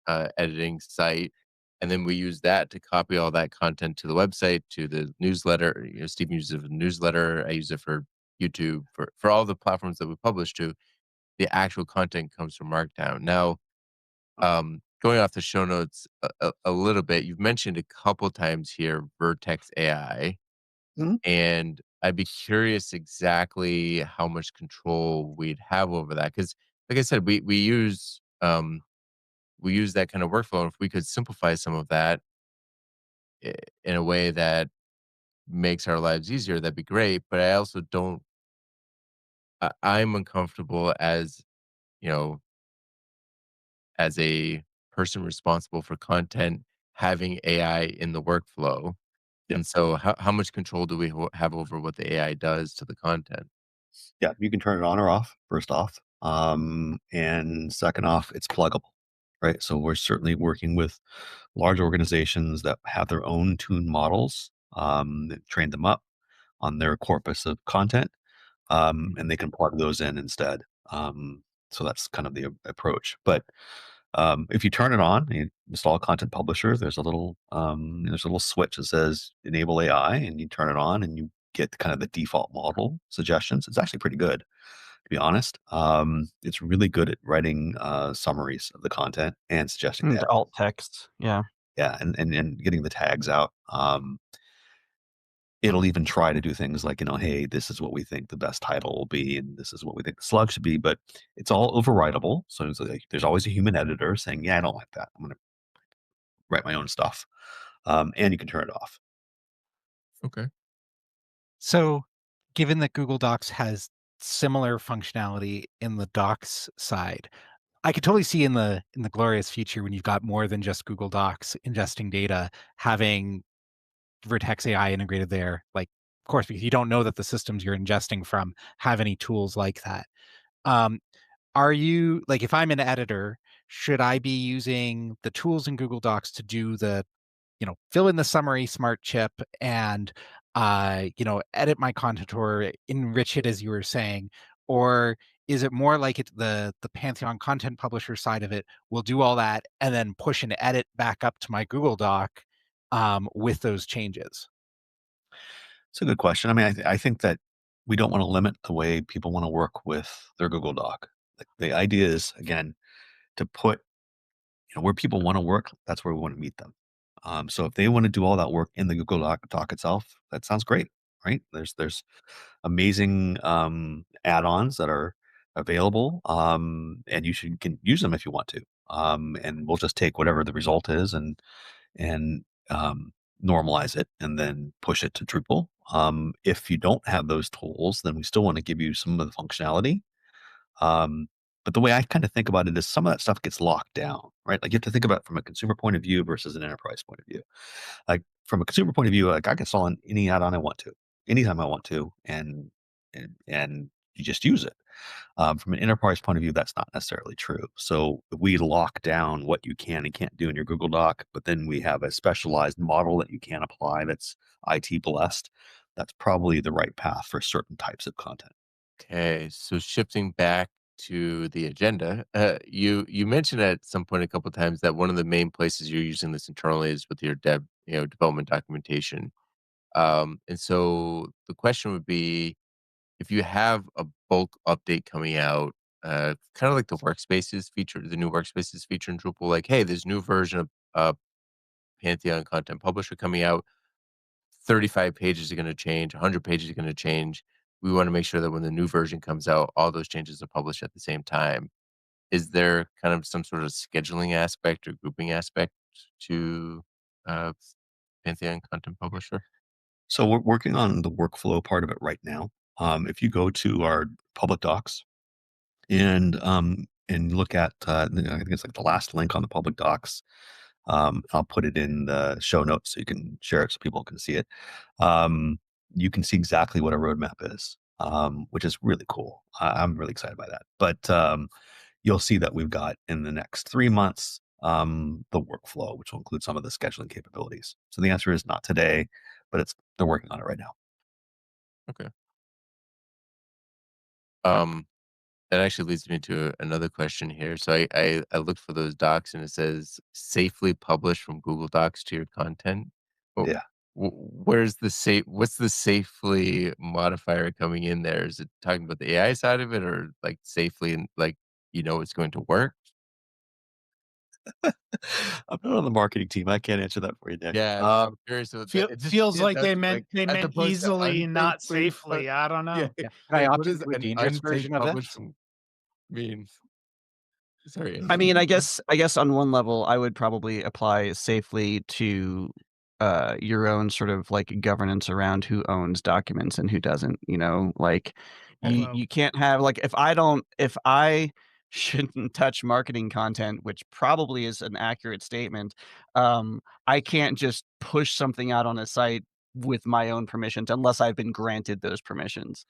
editing site, and then we use that to copy all that content to the website, to the newsletter. You know, Steve uses it for the newsletter. I use it for YouTube, for all the platforms that we publish to. The actual content comes from Markdown. Now, going off the show notes a little bit, you've mentioned a couple times here Vertex AI, Mhm. and I'd be curious exactly how much control we'd have over that because, like I said, we use that kind of workflow. And if we could simplify some of that in a way that makes our lives easier, that'd be great. But I also don't. I'm uncomfortable as you know, as a person responsible for content, having AI in the workflow. Yeah. And so, how much control do we have over what the AI does to the content? Yeah, you can turn it on or off, first off. And second off, it's pluggable, right? So we're certainly working with large organizations that have their own tuned models, that train them up on their corpus of content, and they can plug those in instead. So that's kind of the approach. But if you turn it on, you install Content Publisher. There's a little switch that says Enable AI, and you turn it on, and you get kind of the default model suggestions. It's actually pretty good, to be honest. It's really good at writing summaries of the content and suggesting The that. alt text. Yeah. Yeah, and getting the tags out. It'll even try to do things like, hey, this is what we think the best title will be, and this is what we think the slug should be, but it's all overwritable. So it's like, there's always a human editor saying, yeah, I don't like that. I'm going to write my own stuff. And you can turn it off. Okay. So, given that Google Docs has similar functionality in the Docs side. I could totally see in the glorious future when you've got more than just Google Docs ingesting data, having Vertex AI integrated there. Like, of course, because you don't know that the systems you're ingesting from have any tools like that. Um, are you like, if I'm an editor, should I be using the tools in Google Docs to do the, fill in the summary smart chip and, edit my content or enrich it as you were saying? Or is it more like the Pantheon Content Publisher side of it will do all that and then push and edit back up to my Google Doc with those changes? It's a good question. I mean, I think that we don't want to limit the way people want to work with their Google Doc. Like, the idea is, again, to put, where people want to work, that's where we want to meet them. So if they want to do all that work in the Google Doc itself, that sounds great, right? There's amazing add-ons that are available, and can use them if you want to. And we'll just take whatever the result is and normalize it and then push it to Drupal. If you don't have those tools, then we still want to give you some of the functionality. Um, but the way I kind of think about it is some of that stuff gets locked down, right? Like, you have to think about it from a consumer point of view versus an enterprise point of view. Like, from a consumer point of view, like, I can install on any add-on I want to, anytime I want to, and you just use it. From an enterprise point of view, that's not necessarily true. So if we lock down what you can and can't do in your Google Doc, but then we have a specialized model that you can apply that's IT blessed, that's probably the right path for certain types of content. Okay, so shifting back to the agenda, you mentioned at some point a couple times that one of the main places you're using this internally is with your development documentation. And so the question would be, if you have a bulk update coming out, kind of like the workspaces feature, the new workspaces feature in Drupal, like, hey, there's a new version of Pantheon Content Publisher coming out. 35 pages are going to change, 100 pages are going to change. We want to make sure that when the new version comes out, all those changes are published at the same time. Is there kind of some sort of scheduling aspect or grouping aspect to uh, Pantheon Content Publisher? So we're working on the workflow part of it right now. If you go to our public docs and look at, I think it's like the last link on the public docs. I'll put it in the show notes so you can share it so people can see it. Um, you can see exactly what a roadmap is, which is really cool. I'm really excited by that. But you'll see that we've got in the next 3 months the workflow, which will include some of the scheduling capabilities. So the answer is not today, but they're working on it right now. Okay. Um, that actually leads me to another question here. So I looked for those docs and it says safely publish from Google Docs to your content. Well, Yeah. where's the safe? What's the safely modifier coming in there? Is it talking about the AI side of it, or like safely and like it's going to work? I'm not on the marketing team. I can't answer that for you, Nick. Yeah, I'm curious. So it just Feels stands like out to me, like they as meant opposed to easily, not unsafely. safely. I don't Yeah, know. Yeah. Can I like what opt does into a an dangerous unsafe version of publish this? from mean? Sorry, I Andy. mean, I guess on one level, I would probably apply safely to your own sort of like governance around who owns documents and who doesn't. Like Although you can't have like if I shouldn't touch marketing content, which probably is an accurate statement. I can't just push something out on a site with my own permissions unless I've been granted those permissions.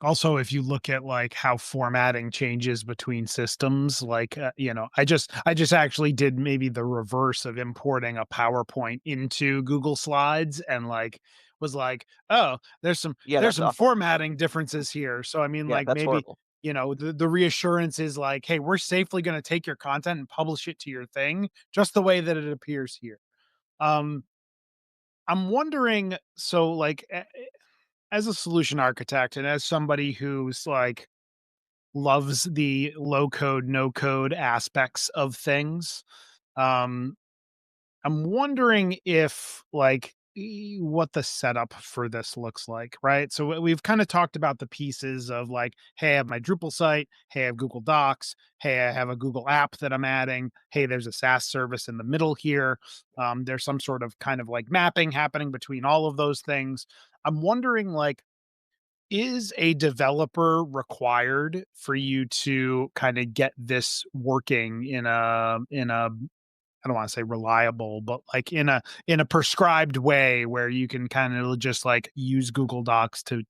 Also, if you look at like how formatting changes between systems, like I just actually did maybe the reverse of importing a PowerPoint into Google Slides, and like was like, oh, Yeah, there's that's some awful. formatting differences here. So I mean, Yeah, like, that's maybe horrible. the reassurance is like, hey, we're safely going to take your content and publish it to your thing just the way that it appears here. Um, I'm wondering, so like, as a solution architect and as somebody who's like loves the low code, no code aspects of things, um, I'm wondering if like what the setup for this looks like, right? So we've kind of talked about the pieces of like, hey, I have my Drupal site. Hey, I have Google Docs. Hey, I have a Google app that I'm adding. Hey, there's a SaaS service in the middle here. There's some sort of kind of like mapping happening between all of those things. I'm wondering, like, Is a developer required for you to kind of get this working in a I don't want to say reliable, but like in a prescribed way where you can kind of just like use Google Docs to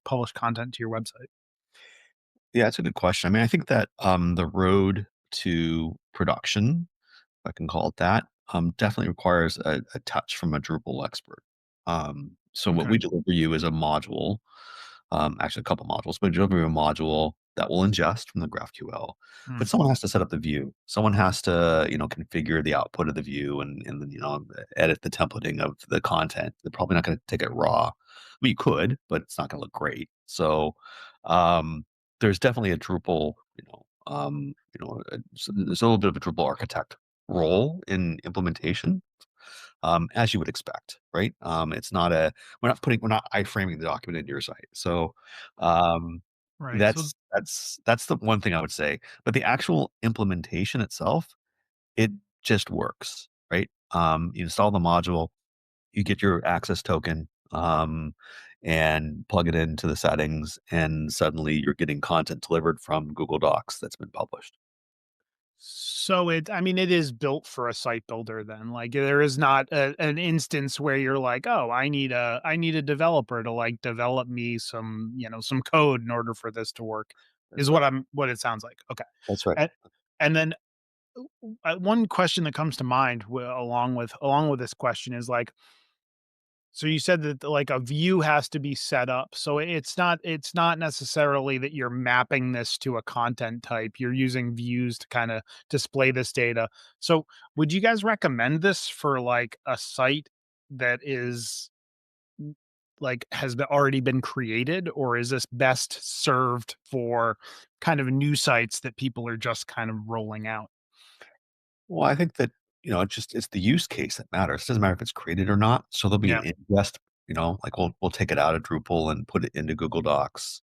publish content to your website? Yeah, that's a good question. I mean, I think that the road to production, if I can call it that, definitely requires a touch from a Drupal expert. So what Okay. we deliver you is a module, actually a couple modules, but we deliver you a module that will ingest from the GraphQL. But Mm, someone has to set up the view. Someone has to, configure the output of the view and then, edit the templating of the content. They're probably not going to take it raw. We could, but it's not going to look great. So um, there's definitely a Drupal, there's a little bit of a Drupal architect role in implementation, as you would expect, right? It's not a we're not iframing the document into your site. So right. So that's the one thing I would say. But the actual implementation itself, it just works, right? You install the module, you get your access token, and plug it into the settings, and suddenly you're getting content delivered from Google Docs that's been published. I mean, it is built for a site builder then. Like there is not an instance where you're like, oh, I need a developer to like develop me some, some code in order for this to work, That's is right. what it sounds like. Okay. That's right. And, and then one question that comes to mind along with this question is like, so you said that like a view has to be set up. So it's not necessarily that you're mapping this to a content type. You're using views to kind of display this data. So would you guys recommend this for like a site that is like already been created, or is this best served for kind of new sites that people are just kind of rolling out? Well, I think that, it's the use case that matters. It doesn't matter if it's created or not. So there'll be Yeah. an ingest, like we'll take it out of Drupal and put it into Google Docs.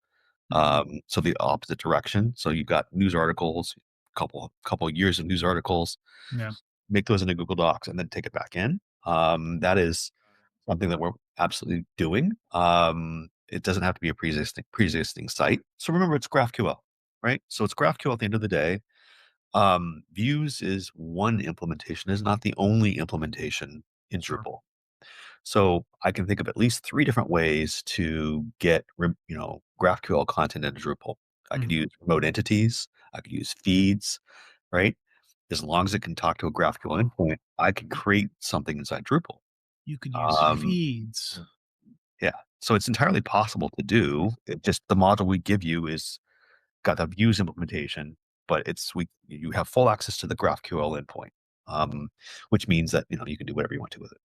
So the opposite direction. So you've got news articles, couple years of news articles, Yeah. make those into Google Docs and then take it back in. That is something that we're absolutely doing. It doesn't have to be a pre-existing site. So remember, it's GraphQL, right? So it's GraphQL at the end of the day. Views is one implementation, is not the only implementation in Sure. Drupal. So I can think of at least three different ways to get, GraphQL content into Drupal. I could Mhm. use remote entities. I could use feeds, right? As long as it can talk to a GraphQL endpoint, I can create something inside Drupal. You could use Um, feeds. yeah. So it's entirely possible to do. It just the model we give you is got the views implementation, but you have full access to the GraphQL endpoint, which means that you can do whatever you want to with it.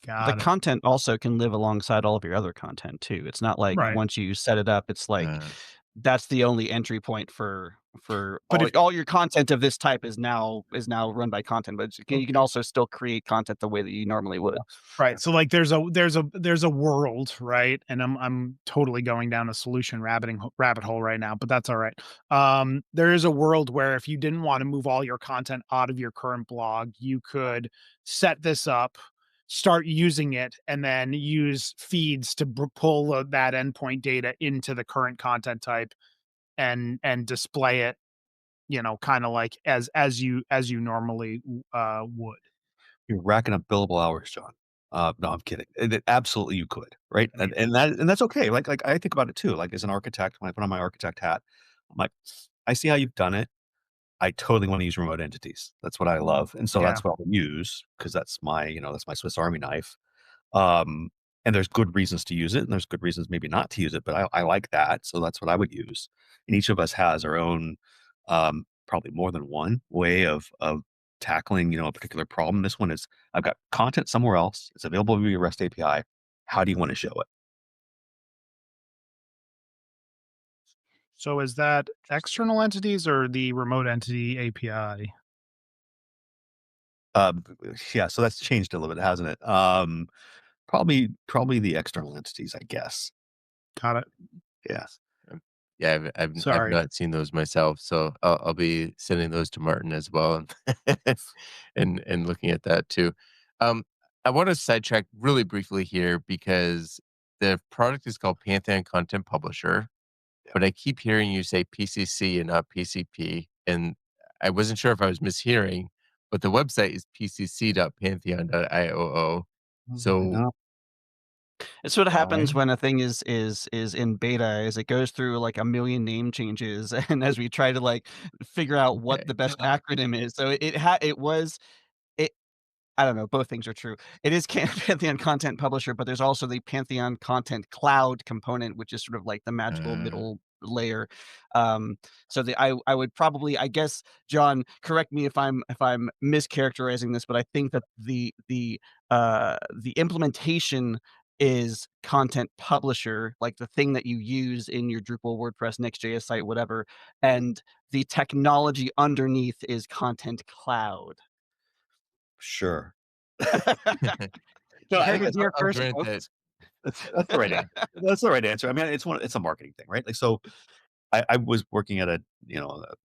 The Got it. content also can live alongside all of your other content too. It's not like Right. once you set it up, it's like Uh, that's the only entry point for But if all your content of this type is now run by content, but you can also still create content the way that you normally would. right, so like there's a world, right? And I'm totally going down a solution rabbit hole right now, but that's all right. There is a world where if you didn't want to move all your content out of your current blog, you could set this up, start using it, and then use feeds to pull that endpoint data into the current content type and display it, kind of like as you normally would. You're racking up billable hours, John. No, I'm kidding. Absolutely, you could, right? I And mean, that's okay. Like I think about it too. Like as an architect, when I put on my architect hat, I'm like, I see how you've done it. I totally want to use remote entities. That's what I love, and so yeah, that's what I'll use because that's my Swiss Army knife. Um, and there's good reasons to use it, and there's good reasons maybe not to use it, but I like that, so that's what I would use. And each of us has our own, probably more than one way of tackling, a particular problem. This one is I've got content somewhere else. It's available via REST API. How do you want to show it? so is that external entities or the remote entity API? Um, yeah, so that's changed a little bit, hasn't it? Probably the external entities, I guess. Got it. Yeah. um, yeah, I've Sorry. not seen those myself, so I'll be sending those to Martin as well, and looking at that too. Um, I want to sidetrack really briefly here because the product is called Pantheon Content Publisher, but I keep hearing you say PCC and not PCP, and I wasn't sure if I was mishearing, but the website is pcc.pantheon.ioo. So, It's what happens why? when a thing is in beta, is it goes through like a million name changes, and as we try to like figure out what Okay. the best acronym is. So it was it I don't know, both things are true. It is Pantheon Content Publisher, but there's also the Pantheon Content Cloud component, which is sort of like the magical Uh, middle layer. Um, so I would probably, I guess, John, correct me if I'm mischaracterizing this, but I think that the implementation is Content Publisher, like the thing that you use in your Drupal, WordPress, Next.js site, whatever, and the technology underneath is Content Cloud. Sure. You No, I heard think it here I'll first, grant that. folks. that's the right answer. That's the right answer. I mean, it's a marketing thing, right? Like, so I was working at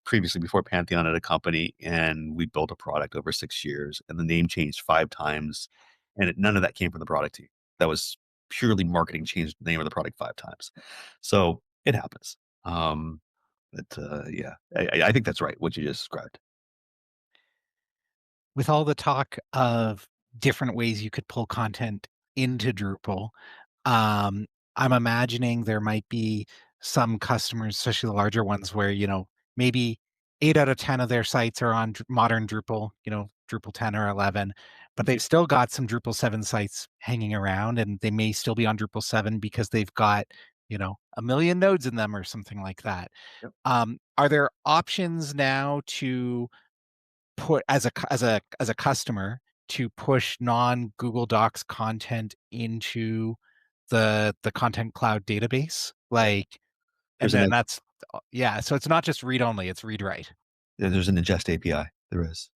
previously before Pantheon at a company, and we built a product over 6 years, and the name changed 5 times, and none of that came from the product team. That was purely marketing, changed the name of the product 5 times. So it happens. Yeah, I think that's right, what you just described. With all the talk of different ways you could pull content into Drupal, um, I'm imagining there might be some customers, especially the larger ones, where, maybe 8 out of 10 of their sites are on modern Drupal, Drupal 10 or 11, but they've still got some Drupal 7 sites hanging around, and they may still be on Drupal 7 because they've got, a million nodes in them or something like that. Yep. Are there options now to put as a customer to push non-Google Docs content into the Content Cloud database? Like, and There's an then that's yeah, so it's not just read only, it's read write. there's an ingest API. There is.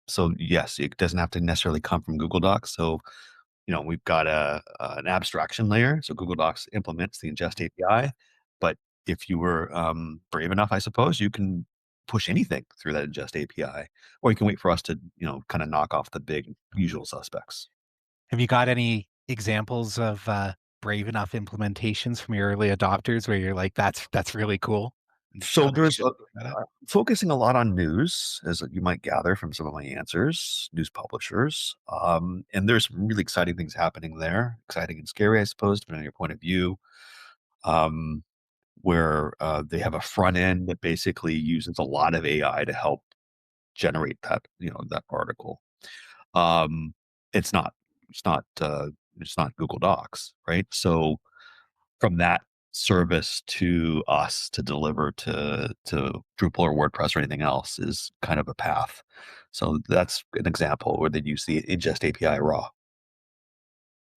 So yes, it doesn't have to necessarily come from Google Docs. So, we've got an abstraction layer. So Google Docs implements the ingest API. But if you were brave enough, I suppose, you can push anything through that ingest API, or you can wait for us to, kind of knock off the big usual suspects. Have you got any examples of brave enough implementations from your early adopters where you're like, that's really cool? And So others there's should look that up? focusing a lot on news, as you might gather from some of my answers, news publishers. And there's some really exciting things happening there, exciting and scary, I suppose, depending on your point of view. Um, where they have a front end that basically uses a lot of AI to help generate that article. Um, it's not, it's not, it's not Google Docs, right? So from that service to us to deliver to Drupal or WordPress or anything else is kind of a path. So that's an example where they use the ingest API raw.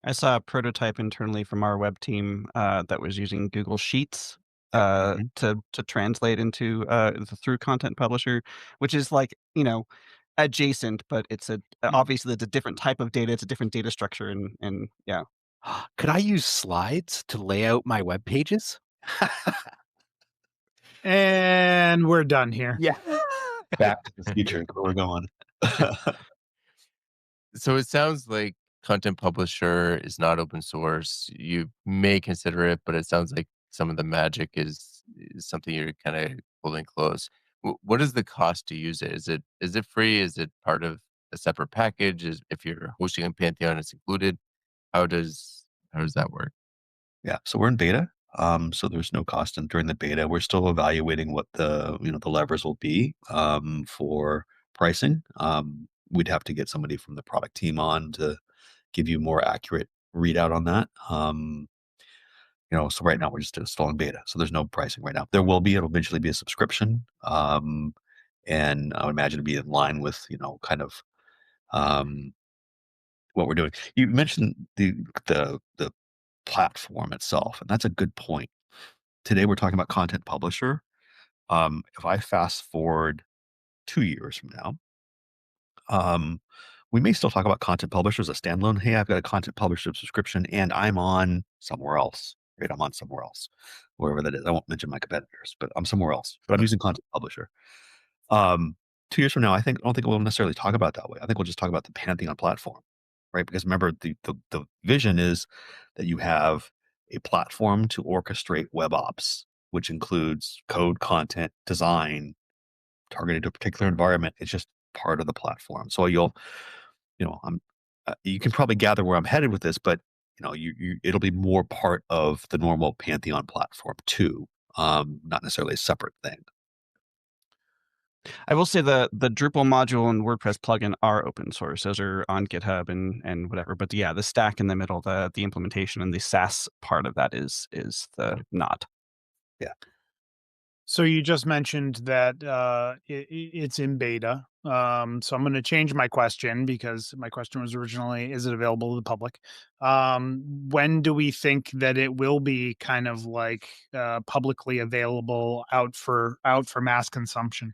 I saw a prototype internally from our web team that was using Google Sheets Mhm. to translate into through Content Publisher, which is like adjacent, but it's obviously it's a different type of data, it's a different data structure, and yeah. Could I use slides to lay out my web pages? And we're done here. Yeah. Back to the future, where we're going. So it sounds like Content Publisher is not open source. You may consider it, but it sounds like some of the magic is something you're kind of holding close. What is the cost to use it? Is it free? Is it part of a separate package? Is if you're hosting on Pantheon, it's included? How does that work? Yeah, so we're in beta. So there's no cost during the beta. We're still evaluating what the levers will be for pricing. We'd have to get somebody from the product team on to give you more accurate readout on that. So right now we're just still in beta. So there's no pricing right now. There will be, it'll eventually be a subscription. And I would imagine it'd be in line with, kind of um, what we're doing. You mentioned the platform itself, and that's a good point. Today we're talking about Content Publisher. If I fast forward 2 years from now, we may still talk about Content Publisher as a standalone. Hey, I've got a Content Publisher subscription, and I'm on somewhere else. Right, I'm on somewhere else, wherever that is. I won't mention my competitors, but I'm somewhere else. But I'm using Content Publisher. Um, 2 years from now, I don't think we'll necessarily talk about it that way. I think we'll just talk about the Pantheon platform, right? Because remember, the vision is that you have a platform to orchestrate web ops, which includes code, content, design, targeted to a particular environment. It's just part of the platform. So you can probably gather where I'm headed with this, but it'll be more part of the normal Pantheon platform too, not necessarily a separate thing. I will say the Drupal module and WordPress plugin are open source. Those are on GitHub and whatever. But yeah, the stack in the middle, the implementation and the SaaS part of that is the not. Yeah. So you just mentioned that it's in beta. So I'm going to change my question because my question was originally, is it available to the public? When do we think that it will be kind of like publicly available out for mass consumption?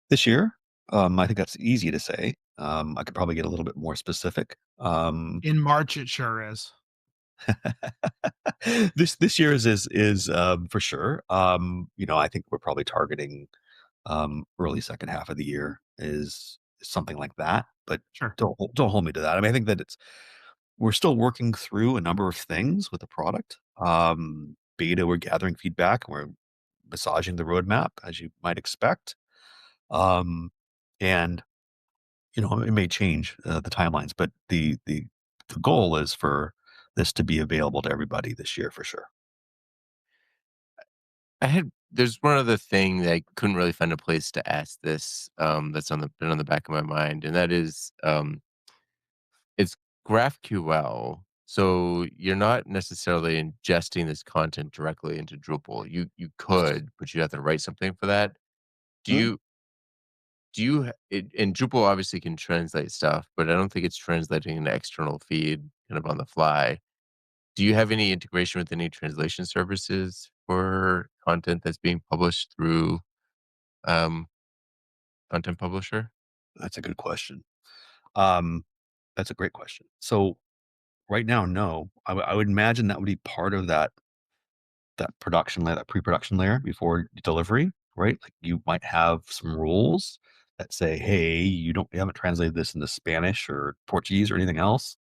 This year, I think that's easy to say. I could probably get a little bit more specific. In March, it sure is. This year is for sure. I think we're probably targeting early second half of the year is something like that. But Sure. don't hold me to that. I mean, I think that we're still working through a number of things with the product. Beta, we're gathering feedback. We're massaging the roadmap as you might expect. And it may change the timelines, but the goal is for this to be available to everybody this year for sure. There's one other thing that I couldn't really find a place to ask this, that's been on the back of my mind, and that is, it's GraphQL. So you're not necessarily ingesting this content directly into Drupal. You could, but you'd have to write something for that. Do Hmm. you and Drupal obviously can translate stuff, but I don't think it's translating an external feed kind of on the fly. Do you have any integration with any translation services for content that's being published through um, Content Publisher? That's a good question. Um, that's a great question. So right now, no. I would imagine that would be part of that production layer, that pre-production layer before delivery, right? Like you might have some rules that say, hey, you haven't translated this into Spanish or Portuguese or anything else.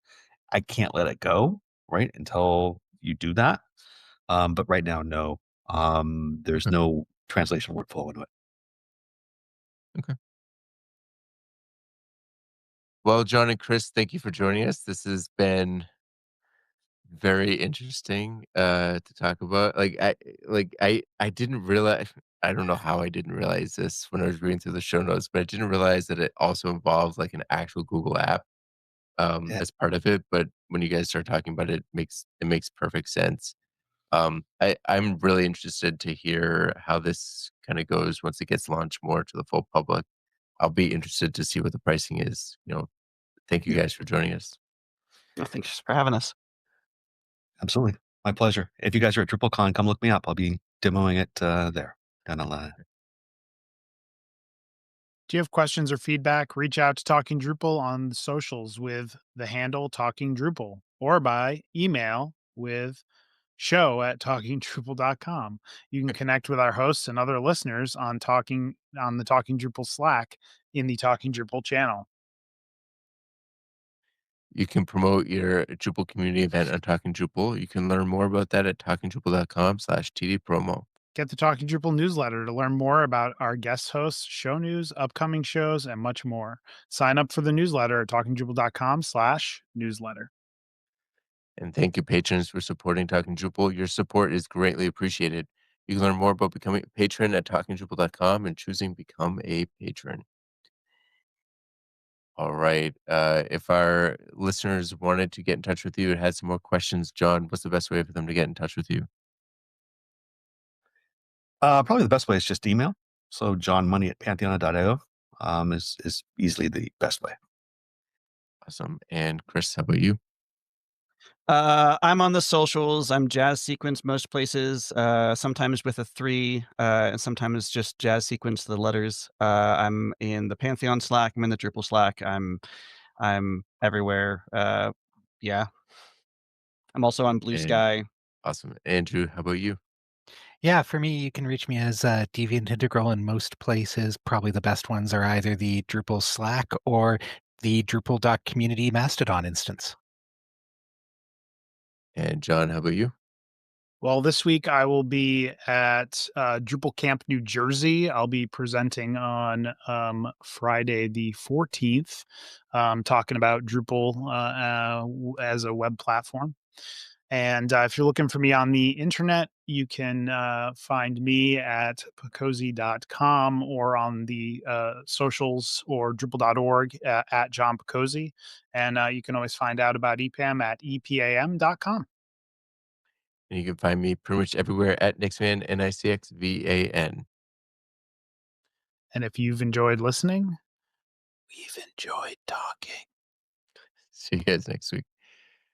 I can't let it go, right? Until you do that. But right now, no. There's Okay. no translation workflow into it. Okay. Well, John and Chris, thank you for joining us. This has been very interesting to talk about. I didn't realize, I don't know how I didn't realize this when I was reading through the show notes, but I didn't realize that it also involves like an actual Google app Yeah. as part of it. But when you guys start talking about it, it makes perfect sense. I'm really interested to hear how this kind of goes once it gets launched more to the full public. I'll be interested to see what the pricing is. Thank you Yeah. guys for joining us. Oh, thanks for having us. Absolutely. My pleasure. If you guys are at DrupalCon, come look me up. I'll be demoing it there down the line. Do you have questions or feedback? Reach out to Talking Drupal on the socials with the handle Talking Drupal or by email with show@talkingdrupal.com. You can connect with our hosts and other listeners on the Talking Drupal Slack in the Talking Drupal channel. You can promote your Drupal community event on Talking Drupal. You can learn more about that at talkingdrupal.com/tdpromo. Get the Talking Drupal newsletter to learn more about our guest hosts, show news, upcoming shows, and much more. Sign up for the newsletter at talkingdrupal.com/newsletter. And thank you, patrons, for supporting Talking Drupal. Your support is greatly appreciated. You can learn more about becoming a patron at talkingdrupal.com and choosing Become a Patron. All right. If our listeners wanted to get in touch with you and had some more questions, John, what's the best way for them to get in touch with you? Probably the best way is just email. So johnmoney@pantheon.io is easily the best way. Awesome. And Chris, how about you? I'm on the socials. I'm Jazz Sequence most places, sometimes with a 3, and sometimes just Jazz Sequence, the letters. I'm in the Pantheon Slack. I'm in the Drupal Slack. I'm everywhere. Yeah. I'm also on Blue And Sky. awesome. Andrew, how about you? Yeah, for me, you can reach me as Deviant Integral in most places. Probably the best ones are either the Drupal Slack or the Drupal.community Mastodon instance. And John, how about you? Well, this week I will be at Drupal Camp, New Jersey. I'll be presenting on Friday the 14th, talking about Drupal as a web platform. And if you're looking for me on the internet, you can find me at picozzi.com or on the socials or drupal.org at John Picozzi. And you can always find out about EPAM at epam.com. And you can find me pretty much everywhere at Nixvan, Nicxvan. And if you've enjoyed listening, we've enjoyed talking. See you guys next week.